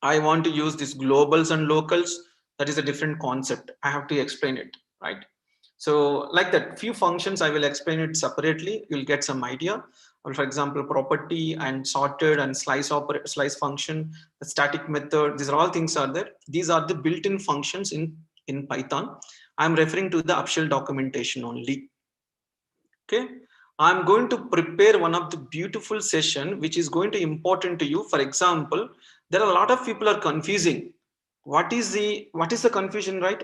I want to use these globals and locals. That is a different concept. I have to explain it, right? So like that, few functions I will explain it separately. You'll get some idea. Or for example, property and sorted and slice function, the static method. These are all things are there. These are the built-in functions in Python. I'm referring to the official documentation only. Okay. I'm going to prepare one of the beautiful session which is going to important to you. For example, there are a lot of people are confusing. What is the confusion, right?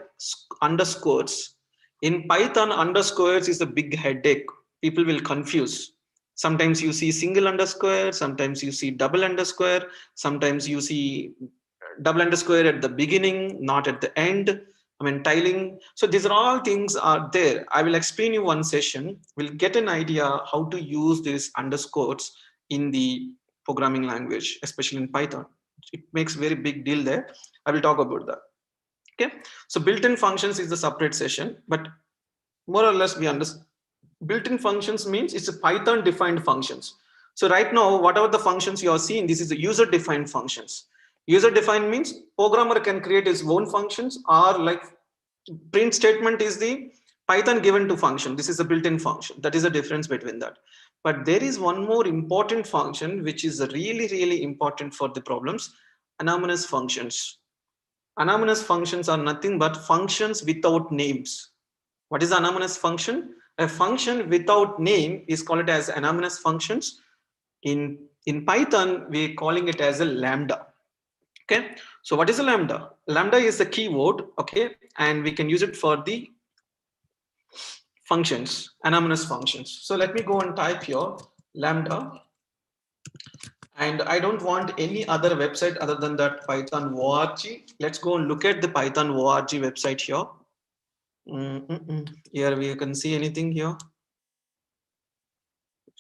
Underscores. In Python, underscores is a big headache. People will confuse. Sometimes you see single underscore, sometimes you see double underscore, sometimes you see double underscore at the beginning, not at the end. I mean, tiling. So these are all things are there. I will explain you one session. We'll get an idea how to use these underscores in the programming language, especially in Python. It makes very big deal there. I will talk about that. Okay. So built-in functions is the separate session, but more or less we understand. Built-in functions means it's a Python defined functions. So right now, whatever the functions you are seeing, this is the user defined functions. User defined means programmer can create his own functions, or like print statement is the Python given to function. This is a built-in function. That is the difference between that. But there is one more important function which is really important for the problems: anonymous functions. Anonymous functions are nothing but functions without names. What is anonymous function? A function without name is called as anonymous functions. In Python, we're calling it as a Lambda. Okay, so what is a lambda? Lambda is the keyword, okay, and we can use it for the functions, anonymous functions. So let me go and type here lambda, and I don't want any other website other than that Python org. Let's go and look at the Python org website here. Here we can see anything here.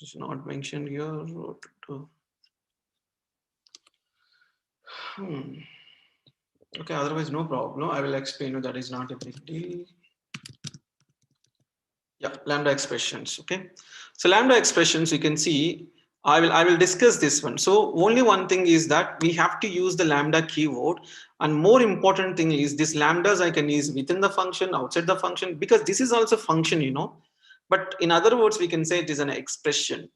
It's not mentioned here. Okay, otherwise no problem. I will explain you, that is not a big deal. Yeah, lambda expressions. Okay, so lambda expressions, you can see I will discuss this one. So only one thing is that we have to use the lambda keyword, and more important thing is this lambdas I can use within the function, outside the function, because this is also function, you know, but in other words we can say it is an expression.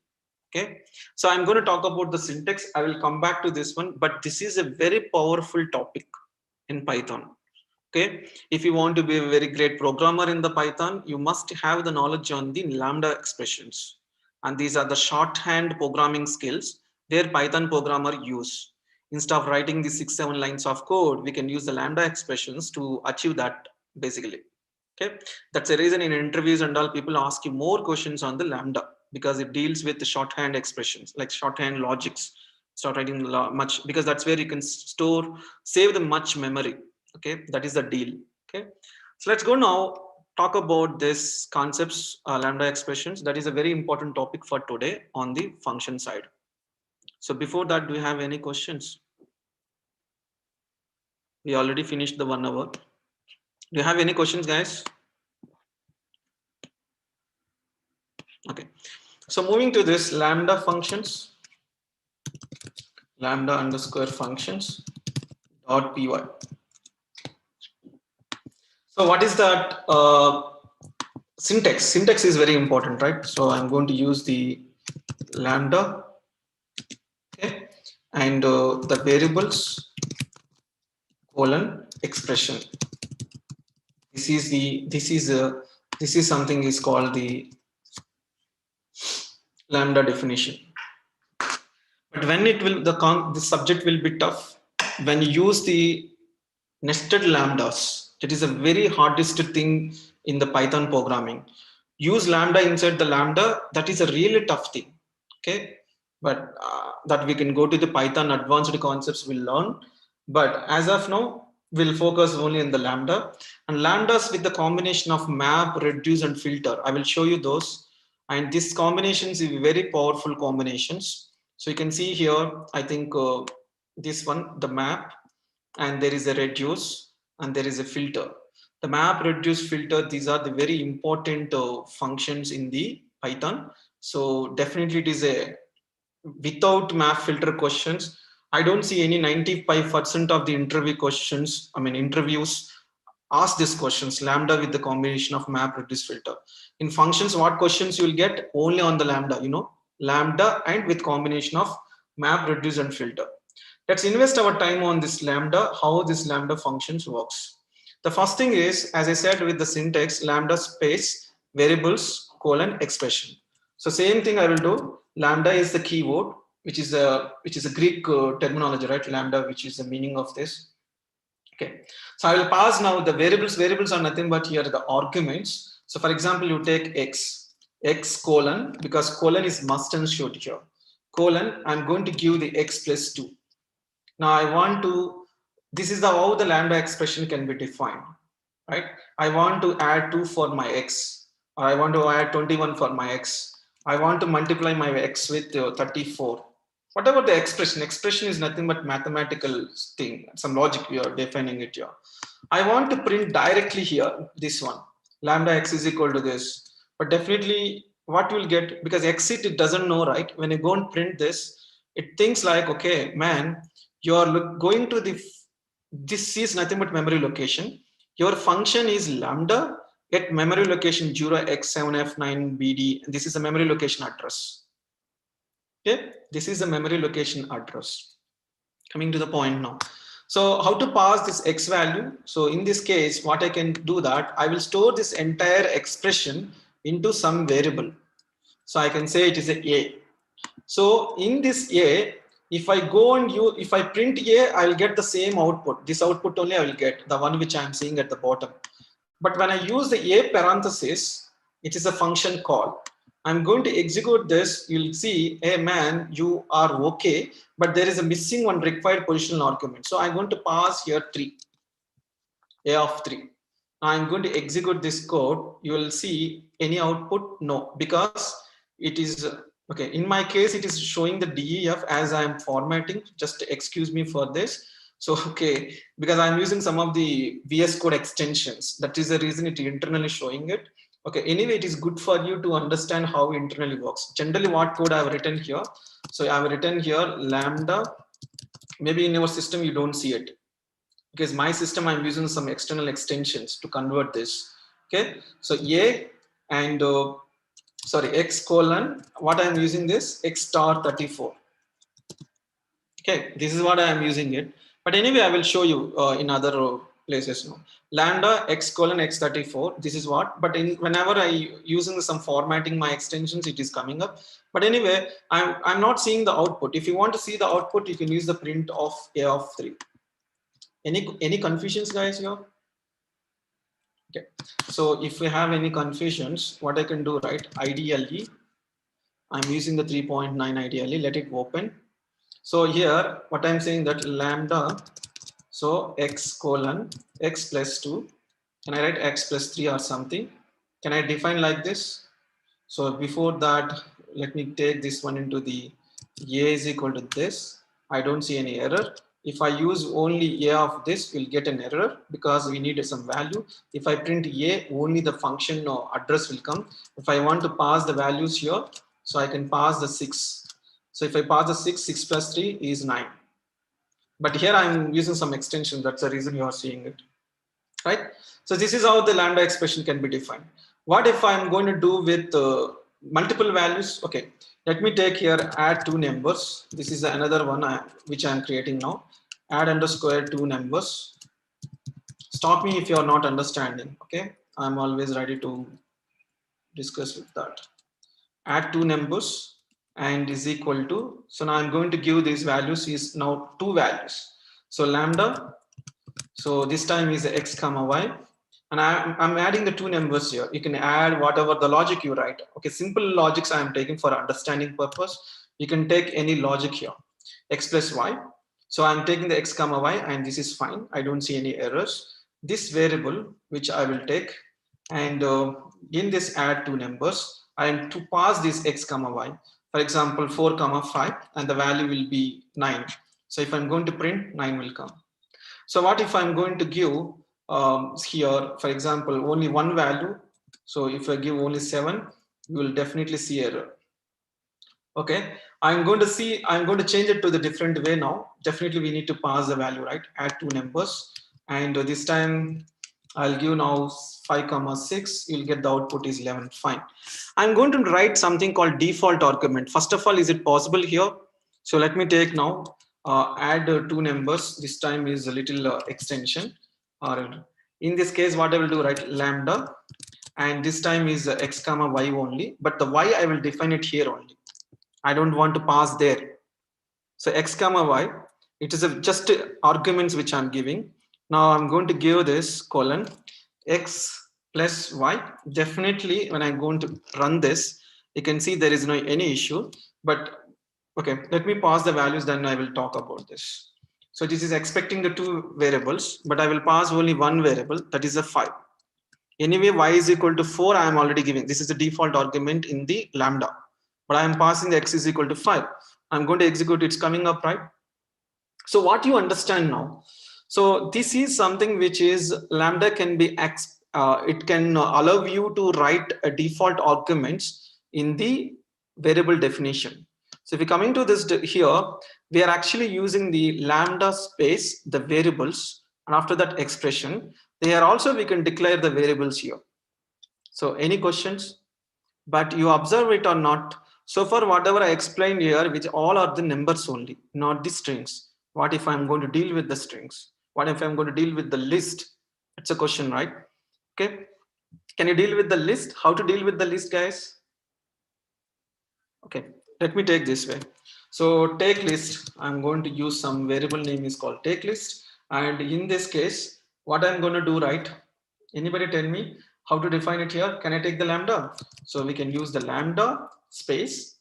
Okay, so I'm going to talk about the syntax. I will come back to this one, but this is a very powerful topic in Python. Okay, if you want to be a very great programmer in the Python, you must have the knowledge on the lambda expressions, and these are the shorthand programming skills where Python programmer use. Instead of writing the 6-7 lines of code, we can use the lambda expressions to achieve that basically. Okay, that's the reason in interviews and all people ask you more questions on the lambda, because it deals with the shorthand expressions like shorthand logics. Start writing much, because that's where you can save the much memory. Okay, that is the deal. Okay, so let's go now talk about this concepts, lambda expressions. That is a very important topic for today on the function side. So before that, do you have any questions? We already finished the 1 hour. Do you have any questions, guys? Okay, so moving to this lambda functions, lambda underscore functions dot py. So what is that syntax? Syntax is very important, right? So I'm going to use the lambda, okay, and the variables colon expression. This is something is called the lambda definition. But when it will the subject will be tough when you use the nested lambdas. That is a very hardest thing in the Python programming. Use lambda inside the lambda. That is a really tough thing. Okay, but that we can go to the Python advanced concepts we'll learn. But as of now, we'll focus only in the lambda, and lambdas with the combination of map, reduce, and filter. I will show you those. And these combinations is very powerful combinations. So you can see here, I think this one, the map, and there is a reduce, and there is a filter. The map, reduce, filter, these are the very important functions in the Python. So definitely it is a, without map filter questions, I don't see any 95% of the interview questions, I mean interviews ask these questions, lambda with the combination of map, reduce, filter. In functions, what questions you will get? Only on the lambda, you know, lambda and with combination of map, reduce, and filter. Let's invest our time on this lambda, how this lambda functions works. The first thing is, as I said, with the syntax, lambda space variables colon expression. So same thing I will do. Lambda is the keyword, which is a Greek terminology, right? Lambda, which is the meaning of this. Okay, so I will pass now the variables. Variables are nothing but here the arguments. So for example, you take x colon, because colon is must and should here. Colon, I'm going to give the x plus 2. Now I want to, this is how the lambda expression can be defined, right? I want to add 2 for my x, or I want to add 21 for my x. I want to multiply my x with 34. Whatever the expression is nothing but mathematical thing, some logic we are defining it here. I want to print directly here, this one, lambda x is equal to this. But definitely what you will get, because exit it doesn't know, right? When you go and print this, it thinks like, okay, man, you're going to the, this is nothing but memory location. Your function is lambda at memory location 0x7f9bd. This is a memory location address. Okay, this is a memory location address. Coming to the point now. So how to pass this x value? So in this case, what I can do that, I will store this entire expression into some variable. So I can say it is a. So in this a, If I go and if I print A, I will get the same output. This output only I will get, the one which I am seeing at the bottom. But when I use the A parenthesis, it is a function call. I'm going to execute this. You'll see, hey man, you are okay, but there is a missing one required positional argument. So I'm going to pass here 3, A of 3. Now I'm going to execute this code. You will see any output? No, because it is, okay, in my case, it is showing the DEF as I am formatting. Just excuse me for this. So, okay, because I'm using some of the Vscode extensions. That is the reason it internally showing it. Okay, anyway, it is good for you to understand how internally works. Generally, what code I have written here. So I have written here Lambda. Maybe in your system, you don't see it, because my system I'm using some external extensions to convert this. Okay, so A and sorry, X colon, what I'm using this X star 34. Okay, this is what I am using it. But anyway, I will show you in other places now. Lambda X colon X 34. This is what, but whenever I using some formatting my extensions, it is coming up. But anyway, I'm not seeing the output. If you want to see the output, you can use the print of A of 3. Any confusions, guys, here? Okay, so if we have any confusions, what I can do, right? Ideally, I'm using the 3.9 ideally. Let it open. So here, what I'm saying that lambda, so X colon X plus 2. Can I write X plus 3 or something? Can I define like this? So before that, let me take this one into the A is equal to this. I don't see any error. If I use only A of this, we'll get an error because we need some value. If I print A, only the function or address will come. If I want to pass the values here, so I can pass the 6. So if I pass the 6, 6 plus 3 is 9. But here I'm using some extension. That's the reason you are seeing it, right? So this is how the lambda expression can be defined. What if I'm going to do with multiple values? Okay, let me take here add 2 numbers. This is another one which I'm creating now. Add underscore 2 numbers. Stop me if you're not understanding. Okay, I'm always ready to discuss with that. Add 2 numbers and is equal to, so now I'm going to give these values is now 2 values. So lambda, so this time is X comma Y. And I'm adding the 2 numbers here. You can add whatever the logic you write. Okay, simple logics I'm taking for understanding purpose. You can take any logic here. X plus Y. So I'm taking the X comma Y and this is fine. I don't see any errors. This variable, which I will take, and in this add 2 numbers, I am to pass this X comma Y. For example, 4 comma 5, and the value will be 9. So if I'm going to print, 9 will come. So what if I'm going to give here, for example, only one value? So if I give only 7, you will definitely see error. Okay, I'm going to change it to the different way now. Definitely we need to pass the value, right? Add 2 numbers. And this time I'll give now 5 comma 6. You'll get the output is 11. Fine. I'm going to write something called default argument. First of all, is it possible here? So let me take now add 2 numbers. This time is a little extension, or in this case what I will do, right, lambda, and this time is X comma Y only, but the Y I will define it here only. I don't want to pass there. So X comma Y, it is just arguments which I'm giving. Now I'm going to give this colon X plus Y. Definitely when I'm going to run this, you can see there is no any issue, but okay, let me pass the values, then I will talk about this. So this is expecting the 2 variables, but I will pass only one variable, that is a 5. Anyway, Y is equal to 4, I am already giving. This is the default argument in the lambda, but I am passing the X is equal to 5. I'm going to execute, it's coming up, right? So what you understand now, so this is something which is lambda can be, it can allow you to write a default arguments in the variable definition. So if you're coming to this here, we are actually using the lambda space, the variables, and after that expression, there also we can declare the variables here. So any questions? But you observe it or not? So far, whatever I explained here, which all are the numbers only, not the strings. What if I'm going to deal with the strings? What if I'm going to deal with the list? It's a question, right? Okay. Can you deal with the list? How to deal with the list, guys? Okay, let me take this way. So take list, I'm going to use some variable name is called take list. And in this case, what I'm going to do, right? Anybody tell me how to define it here? Can I take the lambda? So we can use the lambda space.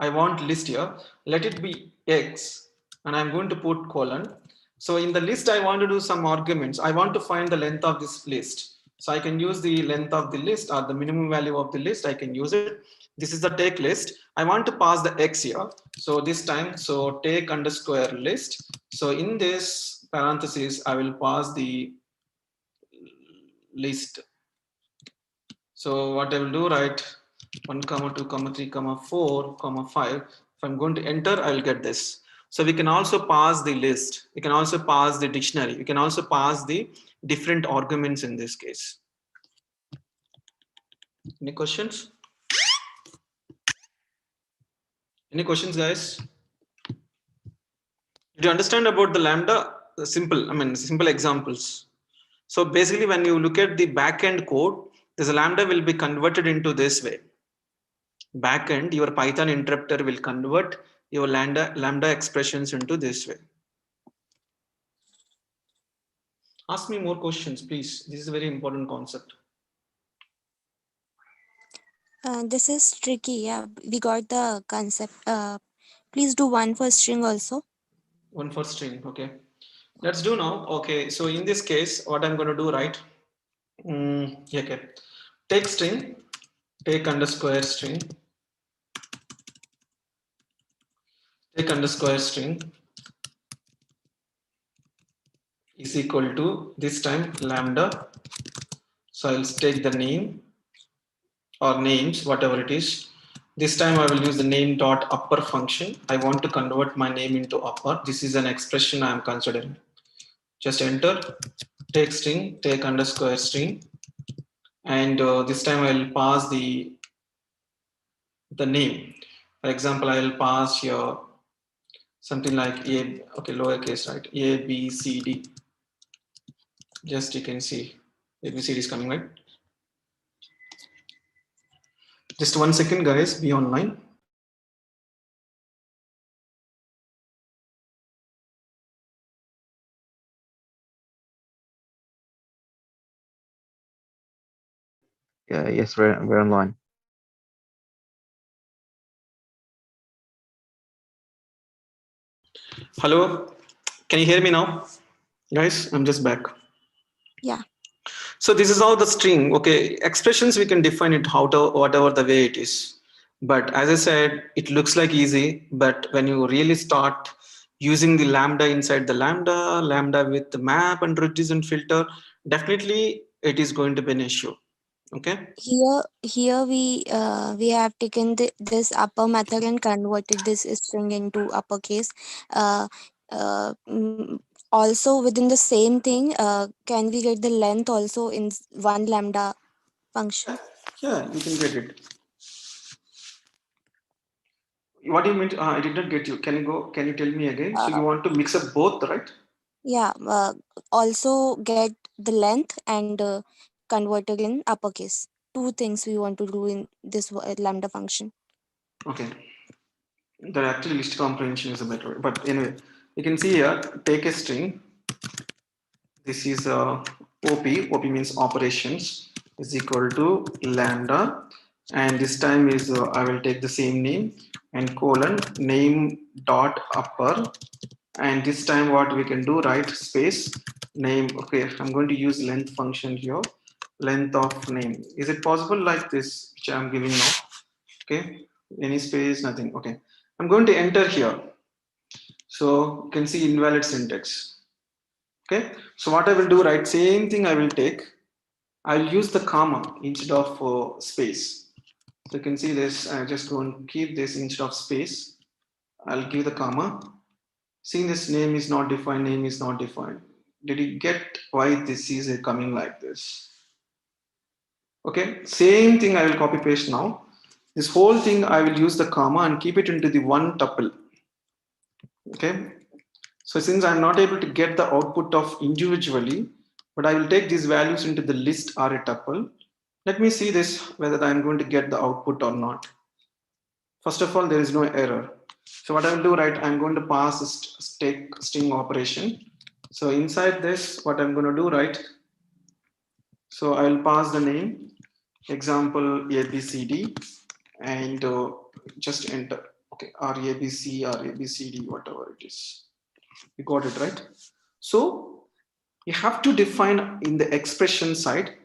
I want list here. Let it be X and I'm going to put colon. So in the list, I want to do some arguments. I want to find the length of this list. So I can use the length of the list or the minimum value of the list. I can use it. This is the take list. I want to pass the X here. So this time, so take underscore list. So in this parenthesis, I will pass the list. So what I will do, right? 1, 2, 3, 4, 5. If I'm going to enter, I will get this. So we can also pass the list. We can also pass the dictionary. We can also pass the different arguments in this case. Any questions? Any questions, guys? Do you understand about the lambda? Simple examples. So basically, when you look at the backend code, this lambda will be converted into this way. Backend, your Python interpreter will convert your lambda expressions into this way. Ask me more questions, please. This is a very important concept. This is tricky. Yeah, we got the concept. Please do one for string also. One for string. Okay. Let's do now. Okay. So in this case, what I'm going to do, right? Okay. Take string, take underscore string, take underscore string is equal to this time lambda. So I'll take the name or names, whatever it is. This time I will use the name dot upper function. I want to convert my name into upper. This is an expression I am considering. Just enter, take string, take underscore string, and this time I will pass the name. For example, I will pass here something like a, okay, lowercase, right? A, B, C, D. Just you can see ABCD is coming, right? Just 1 second, guys. Be online. Yeah, yes, we're online. Hello, can you hear me now, guys? I'm just back. Yeah. So this is how the string. Okay, expressions we can define it how to whatever the way it is. But as I said, it looks like easy. But when you really start using the lambda inside the lambda with the map and reduce and filter, definitely it is going to be an issue. Okay. Here we have taken this upper method and converted this string into uppercase. Uh, Also within the same thing, can we get the length also in one lambda function? Yeah, you can get it. What do you mean? I did not get you. Can you go? Can you tell me again? So you Uh, want to mix up both, right? yeah. Also get the length and convert it in uppercase. Two things we want to do in this lambda function. Okay. The actually list comprehension is a better way. But anyway, you can see here, take a string. This is OP. OP means operations is equal to lambda. And this time is I will take the same name and colon name dot upper. And this time what we can do, right? Space name. Okay, I'm going to use length function here. Length of name. Is it possible like this, which I'm giving now? Okay, any space, nothing. Okay, I'm going to enter here. So you can see invalid syntax. Okay, so what I will do, right? Same thing I will take. I'll use the comma instead of space. So you can see this. I just go and keep this instead of space. I'll give the comma. Seeing this name is not defined, name is not defined. Did you get why this is coming like this? Okay, same thing I will copy paste now. This whole thing I will use the comma and keep it into the one tuple. Okay, so since I'm not able to get the output of individually, but I will take these values into the list or a tuple. Let me see this whether I'm going to get the output or not. First of all, there is no error. So what I will do, right, I'm going to pass a string operation. So inside this, what I'm going to do, right, so I will pass the name, example ABCD, and just enter. Okay, or ABC or ABCD, whatever it is. You got it, right? So you have to define in the expression side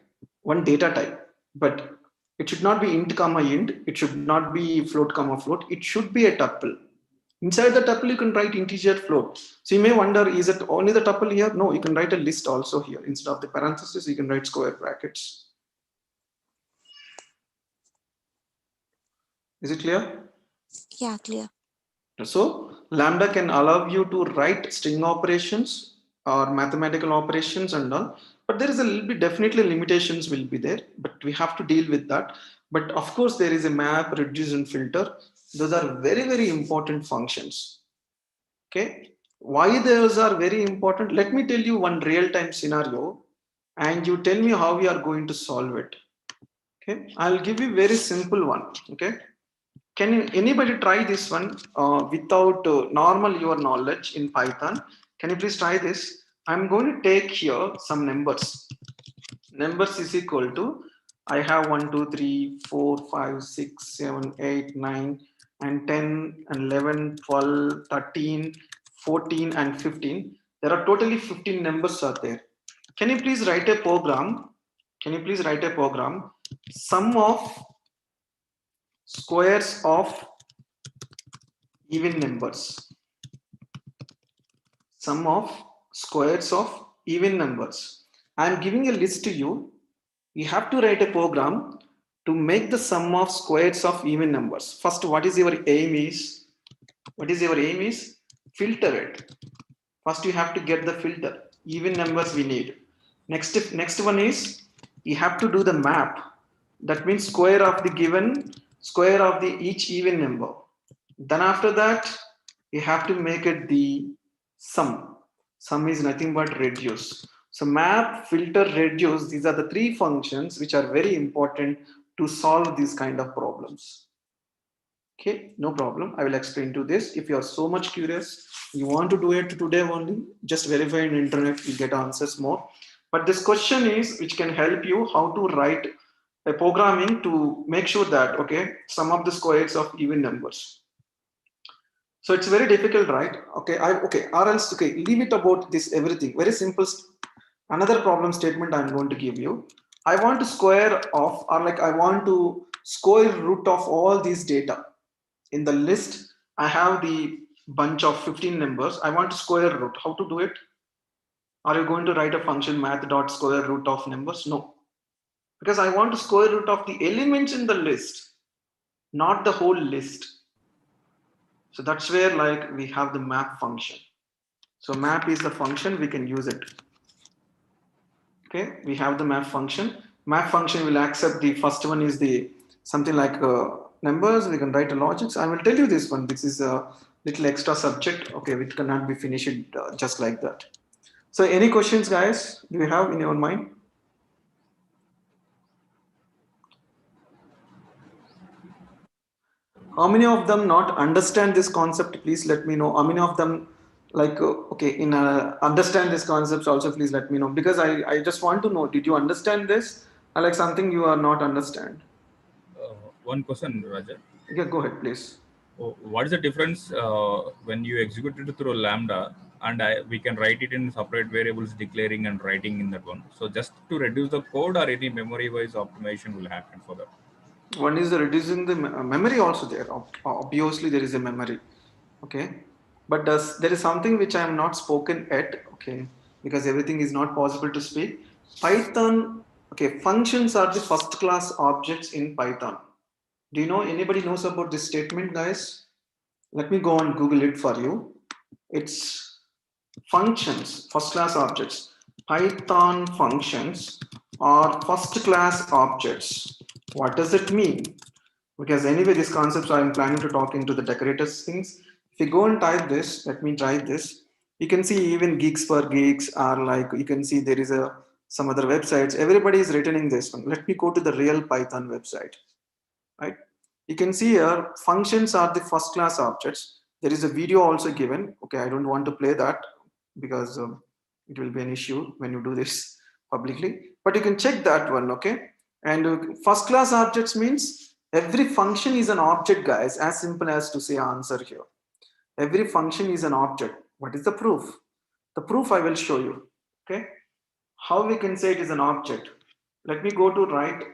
one data type, but it should not be int comma int. It should not be float comma float. It should be a tuple. Inside the tuple, you can write integer float. So you may wonder, is it only the tuple here? No, you can write a list also here. Instead of the parentheses, you can write square brackets. Is it clear? Yeah, clear. So Lambda can allow you to write string operations or mathematical operations and all, but there is a little bit, definitely limitations will be there, but we have to deal with that. But of course there is a map, reduce and filter. Those are very, very important functions. Okay. Why those are very important? Let me tell you one real-time scenario and you tell me how we are going to solve it. Okay. I'll give you very simple one. Okay. Can anybody try this one without normal your knowledge in Python? Can you please try this? I'm going to take here some numbers. Numbers is equal to, I have 1, 2, 3, 4, 5, 6, 7, 8, 9, and 10, and 11, 12, 13, 14, and 15. There are totally 15 numbers are there. Can you please write a program? Can you please write a program? Sum of squares of even numbers. Sum of squares of even numbers. I am giving a list to you. You have to write a program to make the sum of squares of even numbers. First, what is your aim is? What is your aim is? Filter it. First, you have to get the filter. Even numbers we need. Next one is you have to do the map. That means square of the given, square of the each even number. Then after that, you have to make it the sum. Sum is nothing but reduce. So map, filter, reduce, these are the three functions which are very important to solve these kind of problems. Okay, no problem. I will explain to this. If you are so much curious, you want to do it today only, just verify in internet, you get answers more. But this question is which can help you how to write a programming to make sure that, okay, sum of the squares of even numbers. So it's very difficult, right? Okay, or else, okay, leave it about this everything. Very simple. Another problem statement I'm going to give you. I want to square off, or like I want to square root of all these data. In the list, I have the bunch of 15 numbers. I want to square root. How to do it? Are you going to write a function math.square root of numbers? No. Because I want to square root of the elements in the list, not the whole list. So that's where like we have the map function. So map is the function, we can use it. Okay, we have the map function. Map function will accept the first one is the something like numbers. We can write a logics. I will tell you this one. This is a little extra subject. Okay, which cannot be finished just like that. So any questions, guys? Do you have in your mind? How many of them not understand this concept? Please let me know. How many of them like okay in understand this concepts also? Please let me know, because I just want to know, did you understand this, or like something you are not understand? One question, Raja. Yeah, go ahead, please. What is the difference when you execute it through Lambda and we can write it in separate variables, declaring and writing in that one? So just to reduce the code, or any memory-wise optimization will happen for that? One is the reducing the memory also there. Obviously, there is a memory. Okay, but there is something which I am not spoken yet. Okay, because everything is not possible to speak. Python. Okay, functions are the first class objects in Python. Do you know, anybody knows about this statement, guys? Let me go and Google it for you. It's functions, first class objects. Python functions are first class objects. What does it mean? Because anyway, these concepts I'm planning to talk into the decorators things. If you go and type this, let me try this. You can see even Geeks for Geeks are like, you can see there is some other websites. Everybody is written in this one. Let me go to the real Python website, right? You can see here, functions are the first class objects. There is a video also given. Okay, I don't want to play that because it will be an issue when you do this publicly, but you can check that one. Okay, and first class objects means every function is an object, guys, as simple as to say answer here. Every function is an object. What is the proof? The proof I will show you. Okay, how we can say it is an object. Let me go to write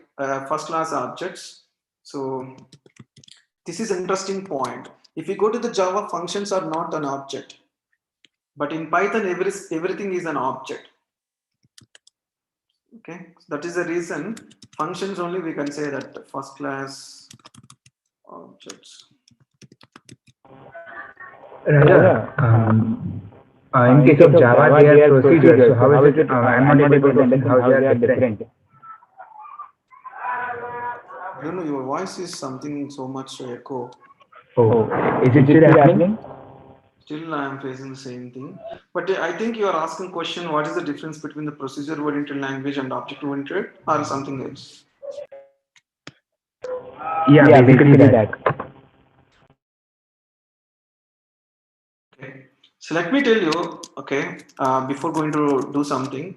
first class objects. So this is an interesting point. If you go to the Java, functions are not an object, but in Python everything is an object. Okay, so that is the reason functions only we can say that first class objects. Raja, in case of Java, they are procedures. So how is it? I'm not able to understand how they are different. I don't know. Your voice is something so much echo. Oh, is it still happening? Still, I am facing the same thing. But I think you are asking question: what is the difference between the procedure-oriented language and object-oriented, or something else? Yeah, basically that. Okay. So let me tell you. Okay, before going to do something,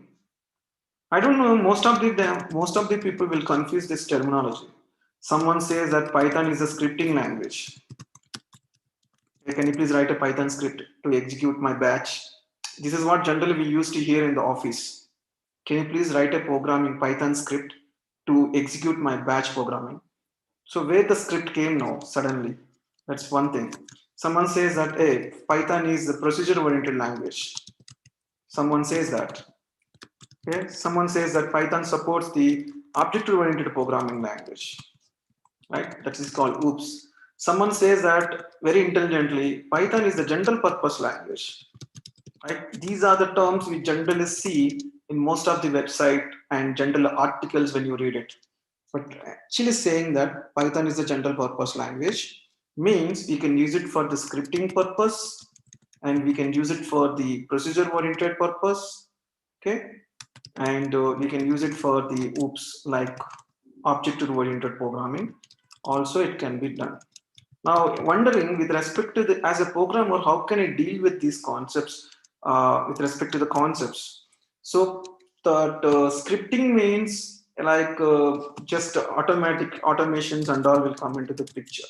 I don't know. Most of the people will confuse this terminology. Someone says that Python is a scripting language. Can you please write a Python script to execute my batch? This is what generally we used to hear in the office. Can you please write a program in Python script to execute my batch programming? So where the script came now suddenly? That's one thing. Someone says that, hey, Python is a procedure-oriented language. Someone says that. Okay. Someone says that Python supports the object-oriented programming language. Right? That is called OOPS. Someone says that very intelligently, Python is a general purpose language. Right? These are the terms we generally see in most of the website and general articles when you read it. But actually saying that Python is a general purpose language means we can use it for the scripting purpose and we can use it for the procedure oriented purpose. Okay. And we can use it for the OOPS like object oriented programming. Also, it can be done. Now, wondering with respect to as a programmer, how can I deal with these concepts with respect to the concepts? So the scripting means like just automatic automations and all will come into the picture.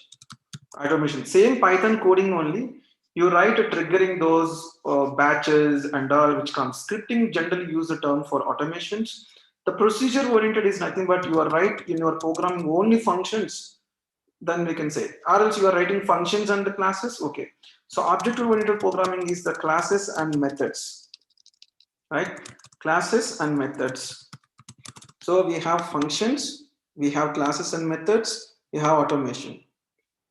Automation, same Python coding only. You write triggering those batches and all which comes. Scripting generally use the term for automations. The procedure oriented is nothing but you are right in your programming only functions. Then we can say, or else you are writing functions and the classes. Okay. So object-oriented programming is the classes and methods, right? Classes and methods. So we have functions, we have classes and methods, we have automation.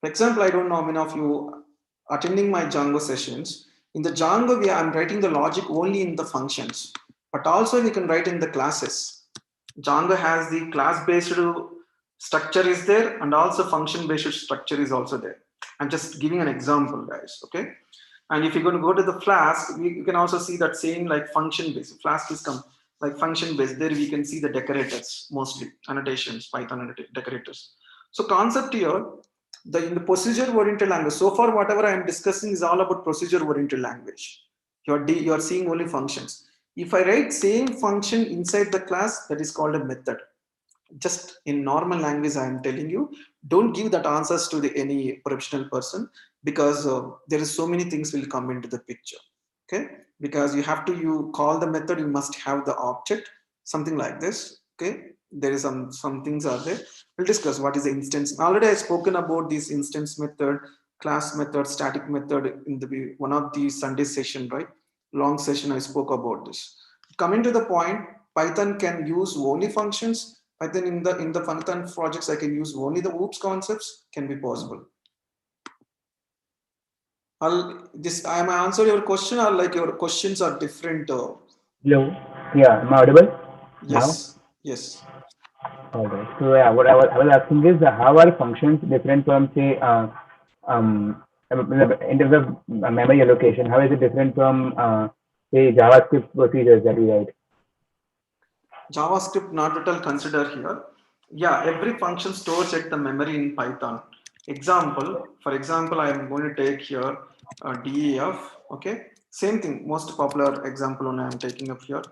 For example, I don't know how many of you attending my Django sessions. In the Django, I'm writing the logic only in the functions, but also we can write in the classes. Django has the class-based structure is there and also function-based structure is also there. I'm just giving an example, guys. Okay. And if you're going to go to the Flask, you can also see that same like function-based. Flask is come like function-based. There we can see the decorators, mostly annotations, Python decorators. So concept here, in the procedure-oriented language. So far, whatever I am discussing is all about procedure-oriented language. You are seeing only functions. If I write same function inside the class, that is called a method. Just in normal language, I am telling you, don't give that answers to any professional person because there is so many things will come into the picture. Okay, because you call the method, you must have the object, something like this. Okay, there is some things are there. We'll discuss what is the instance. Already I spoken about this instance method, class method, static method in the one of the Sunday session, right? Long session I spoke about this. Coming to the point, Python can use only functions. Python in the Python projects I can use only the OOPS concepts can be possible. Am I answer your question or like your questions are different? Hello. Yeah, am I audible? Yes. Now? Yes. All right. So yeah, what I was asking is how are functions different from say in terms of memory allocation? How is it different from say JavaScript procedures that we write? JavaScript not at all consider here. Yeah, every function stores at the memory in Python. Example, for example, I am going to take here DEF. Okay, same thing, most popular example only I am taking up here,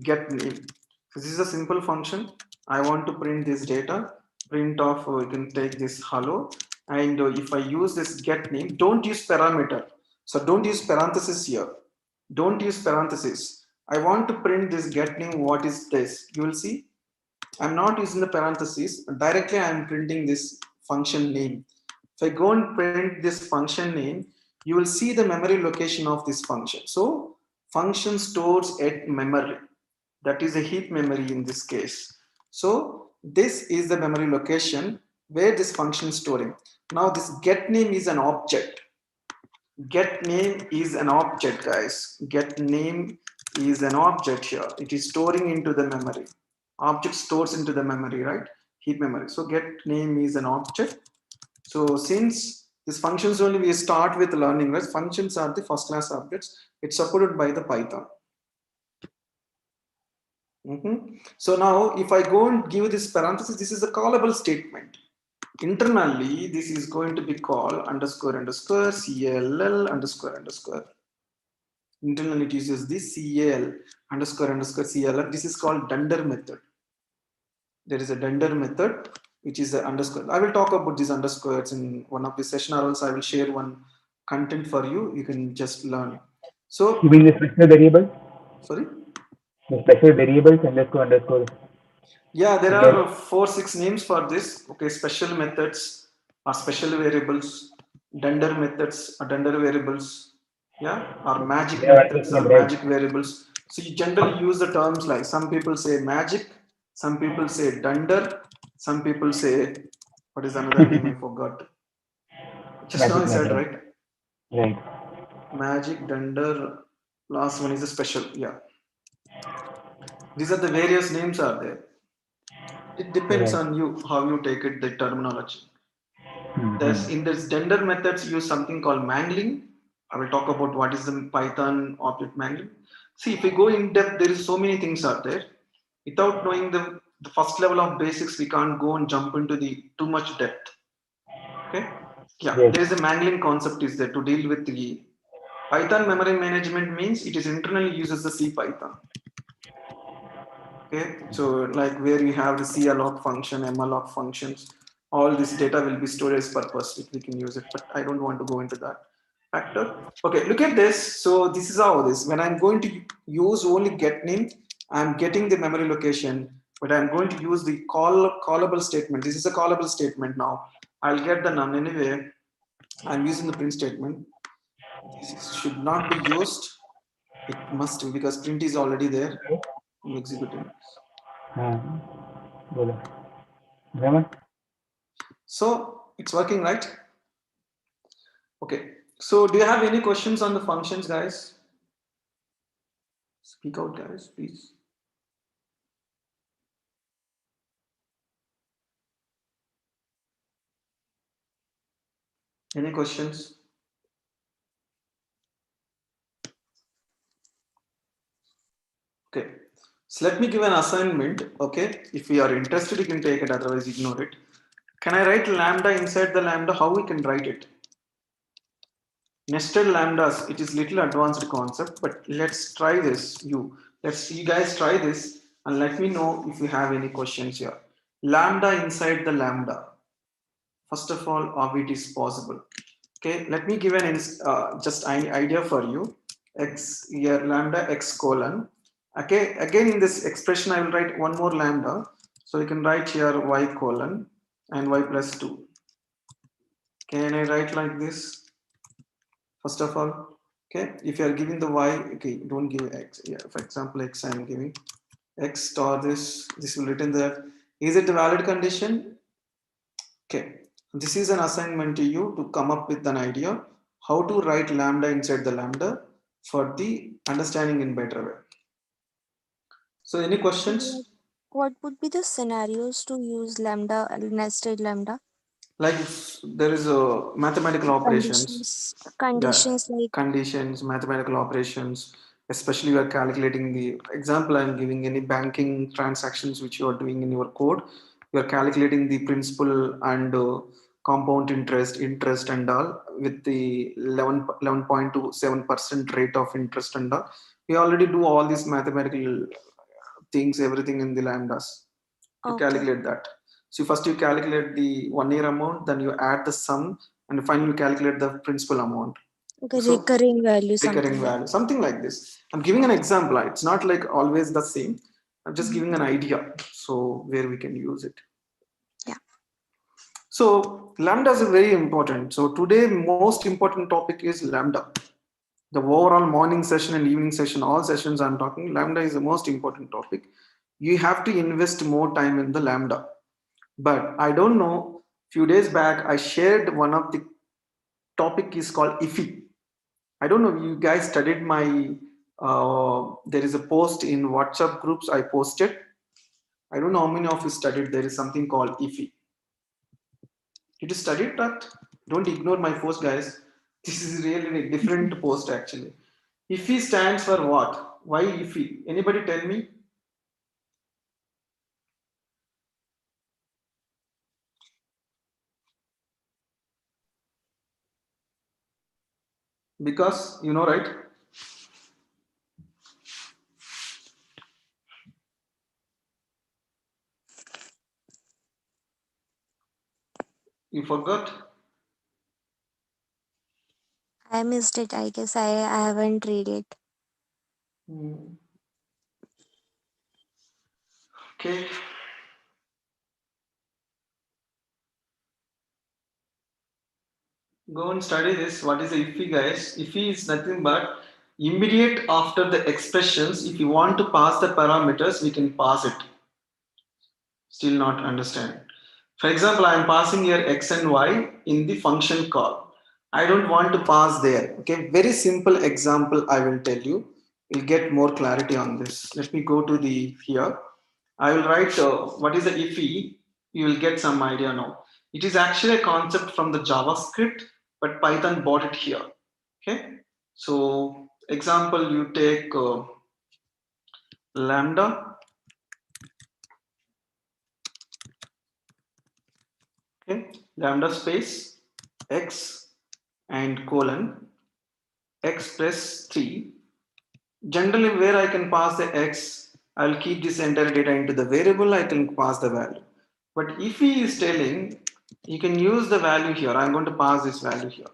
get name. This is a simple function. I want to print this data, print off, you can take this hello, and if I use this get name, don't use parameter. So don't use parenthesis here. Don't use parenthesis. I want to print this get name. What is this? You will see I'm not using the parentheses. Directly I'm printing this function name. If I go and print this function name, you will see the memory location of this function. So function stores at memory. That is a heap memory in this case. So this is the memory location where this function is storing. Now this get name is an object. Get name is an object, guys. Get name is an object here. It is storing into the memory. Object stores into the memory, right? Heap memory. So get name is an object. So since this functions only we start with learning, right? Functions are the first class objects. It's supported by the Python. So now if I go and give this parenthesis, this is a callable statement. Internally, this is going to be called underscore underscore CLL underscore underscore. Internally, it uses this CAL underscore underscore CLL. This is called dunder method. There is a dunder method, which is a underscore. I will talk about these underscores in one of the session, or else I will share one content for you. You can just learn. So, you mean the special variable? Sorry? The special variables underscore. Yeah, there are 4-6 names for this. Okay, special methods or special variables, dunder methods or dunder variables. Yeah, or magic methods or magic variables. So you generally use the terms like some people say magic, some people say dunder, some people say what is another name I forgot. Just now I said right. Right. Magic, dunder. Last one is a special. Yeah. These are the various names are there. It depends on you how you take it, the terminology. There's in this dunder methods use something called mangling. I will talk about what is the Python object mangling. See, if we go in depth, there is so many things out there. Without knowing the first level of basics, we can't go and jump into the too much depth. Okay. Yeah, there is a mangling concept is there to deal with the Python memory management means it is internally uses the C Python. Okay, so like where you have the calloc function, malloc functions, all this data will be storage purpose if we can use it, but I don't want to go into that factor. Okay, look at this. So this is how this, when I'm going to use only get name, I'm getting the memory location, but I'm going to use the callable statement. This is a callable statement now. I'll get the none anyway. I'm using the print statement. This should not be used. It must be because print is already there. I'm executing. So it's working, right? Okay. So do you have any questions on the functions, guys? Speak out, guys, please. Any questions? Okay. So let me give an assignment. Okay. If we are interested, you can take it. Otherwise, ignore it. Can I write lambda inside the lambda? How we can write it? Nested lambdas. It is little advanced concept, but let's try this. You guys try this and let me know if you have any questions here. Lambda inside the lambda. First of all, how it is possible. Okay, let me give an just an idea for you. X here lambda x colon. Okay, again in this expression I will write one more lambda. So you can write here y colon and y plus 2. Can I write like this? First of all, okay, if you are giving the y, okay, don't give x. Yeah, for example, x I am giving x star this will written there. Is it a valid condition? Okay, this is an assignment to you to come up with an idea how to write lambda inside the lambda for the understanding in better way. So any questions? What would be the scenarios to use lambda, nested lambda? Like if there is a mathematical operations, Conditions like conditions, mathematical operations, especially you are calculating the example I'm giving, any banking transactions which you are doing in your code, you are calculating the principal and compound interest, and all with the 11.27% rate of interest and all. We already do all these mathematical things, everything in the lambdas to Okay. calculate that. So first you calculate the 1 year amount, then you add the sum, and finally you calculate the principal amount. Okay, So recurring value, recurring something like. value, something like this. I'm giving an example. It's not like always the same. I'm just giving an idea. So where we can use it. Yeah. So Lambda is very important. So today most important topic is Lambda. The overall morning session and evening session, all sessions I'm talking, Lambda is the most important topic. You have to invest more time in the Lambda. But I don't know, few days back I shared one of the topic is called IFFE. I don't know, you guys studied my, there is a post in WhatsApp groups I posted. I don't know how many of you studied, there is something called IFFE. Did you study that? Don't ignore my post, guys. This is really a different post actually. IFFE stands for what? Why IFFE? Anybody tell me? Because you know, right? You forgot? I missed it, I guess. I haven't read it. Okay. Go and study this. What is the IFFE, guys? IFFE is nothing but immediate after the expressions. If you want to pass the parameters, we can pass it. Still not understand. For example, I am passing here x and y in the function call. I don't want to pass there. Okay, very simple example I will tell you. You'll get more clarity on this. Let me go to the here. I will write what is the IFFE. You will get some idea now. It is actually a concept from the JavaScript, but Python bought it here. Okay, so example you take lambda. Okay, lambda space x and colon x plus 3. Generally, where I can pass the x, I'll keep this entire data into the variable, I can pass the value. But if he is telling, you can use the value here, I'm going to pass this value here.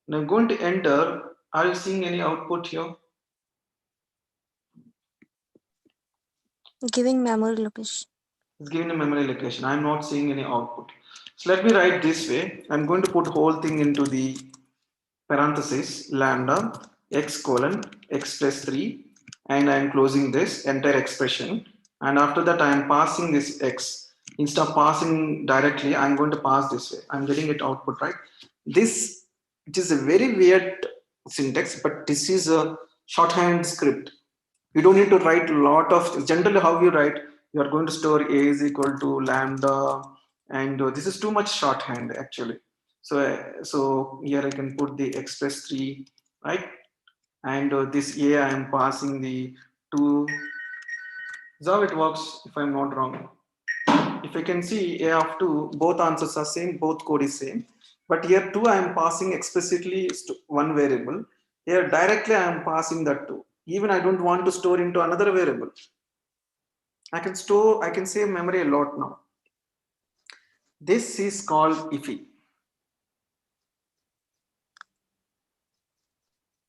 And I'm going to enter, are you seeing any output here? Giving memory location. It's giving a memory location. I'm not seeing any output. So let me write this way. I'm going to put whole thing into the parenthesis lambda x colon x plus 3, and I am closing this entire expression, and after that I am passing this x. Instead of passing directly, I'm going to pass this way. I'm getting it output, right? This, it is a very weird syntax, but this is a shorthand script. You don't need to write a lot of, generally how you write, you are going to store a is equal to lambda, and this is too much shorthand actually. So here I can put the x plus 3, right? And this a I am passing the 2. Is how it works, if I'm not wrong. If I can see a of 2, both answers are same, both code is same. But here 2 I am passing explicitly one variable. Here directly I am passing that 2. Even I don't want to store into another variable. I can store, I can save memory a lot now. This is called IFFE.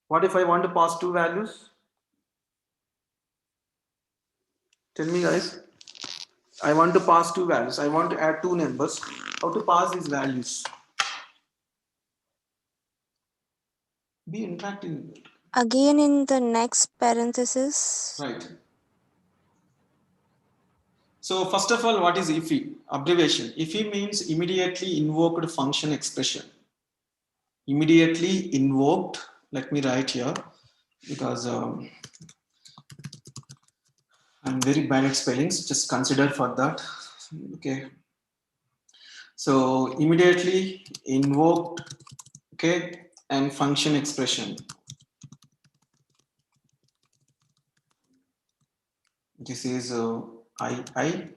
What if I want to pass two values? Tell me, guys. I want to pass two values. I want to add two numbers. How to pass these values? Be interactive. Again, in the next parenthesis. Right. So first of all, what is IFFE? Abbreviation. IFFE means immediately invoked function expression. Immediately invoked. Let me write here because I'm very bad at spellings. Just consider for that. Okay. So immediately invoked, okay, and function expression. This is IIFE.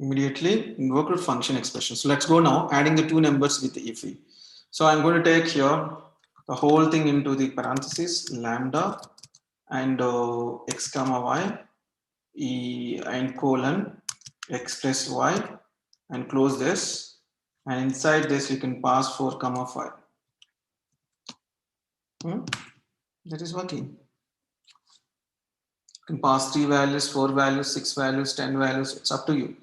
immediately invoke with function expression. So let's go now, adding the two numbers with the IFFE. So I'm going to take here the whole thing into the parentheses, lambda and x comma y and colon x plus y, and close this, and inside this you can pass 4 comma 5. That is working. You can pass 3 values, 4 values, 6 values, 10 values. It's up to you.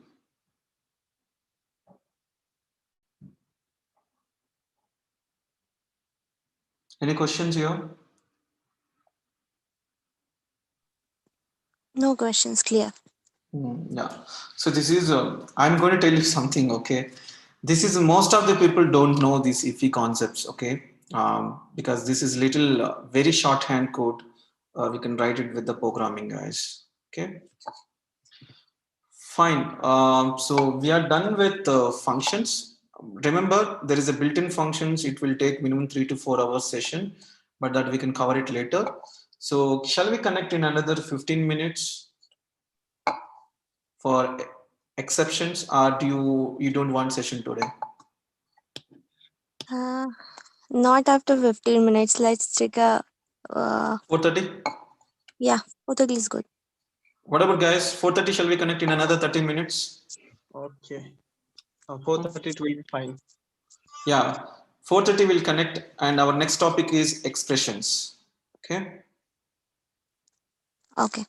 Any questions here? No questions, clear. Yeah. So this is, I'm going to tell you something, okay? This is, most of the people don't know these IFFE concepts, okay? Because this is little, very shorthand code. We can write it with the programming guys, okay? Fine. So we are done with functions. Remember, there is a built-in functions. It will take minimum 3 to 4 hours session, but that we can cover it later. So shall we connect in another 15 minutes for exceptions, or do you don't want session today? Not after 15 minutes. Let's take a 4:30? yeah, 4:30 is good. What about guys? 4:30, shall we connect in another 30 minutes? Okay. 4:30 it will be fine. Yeah, 4:30 will connect, and our next topic is expressions. Okay. Okay.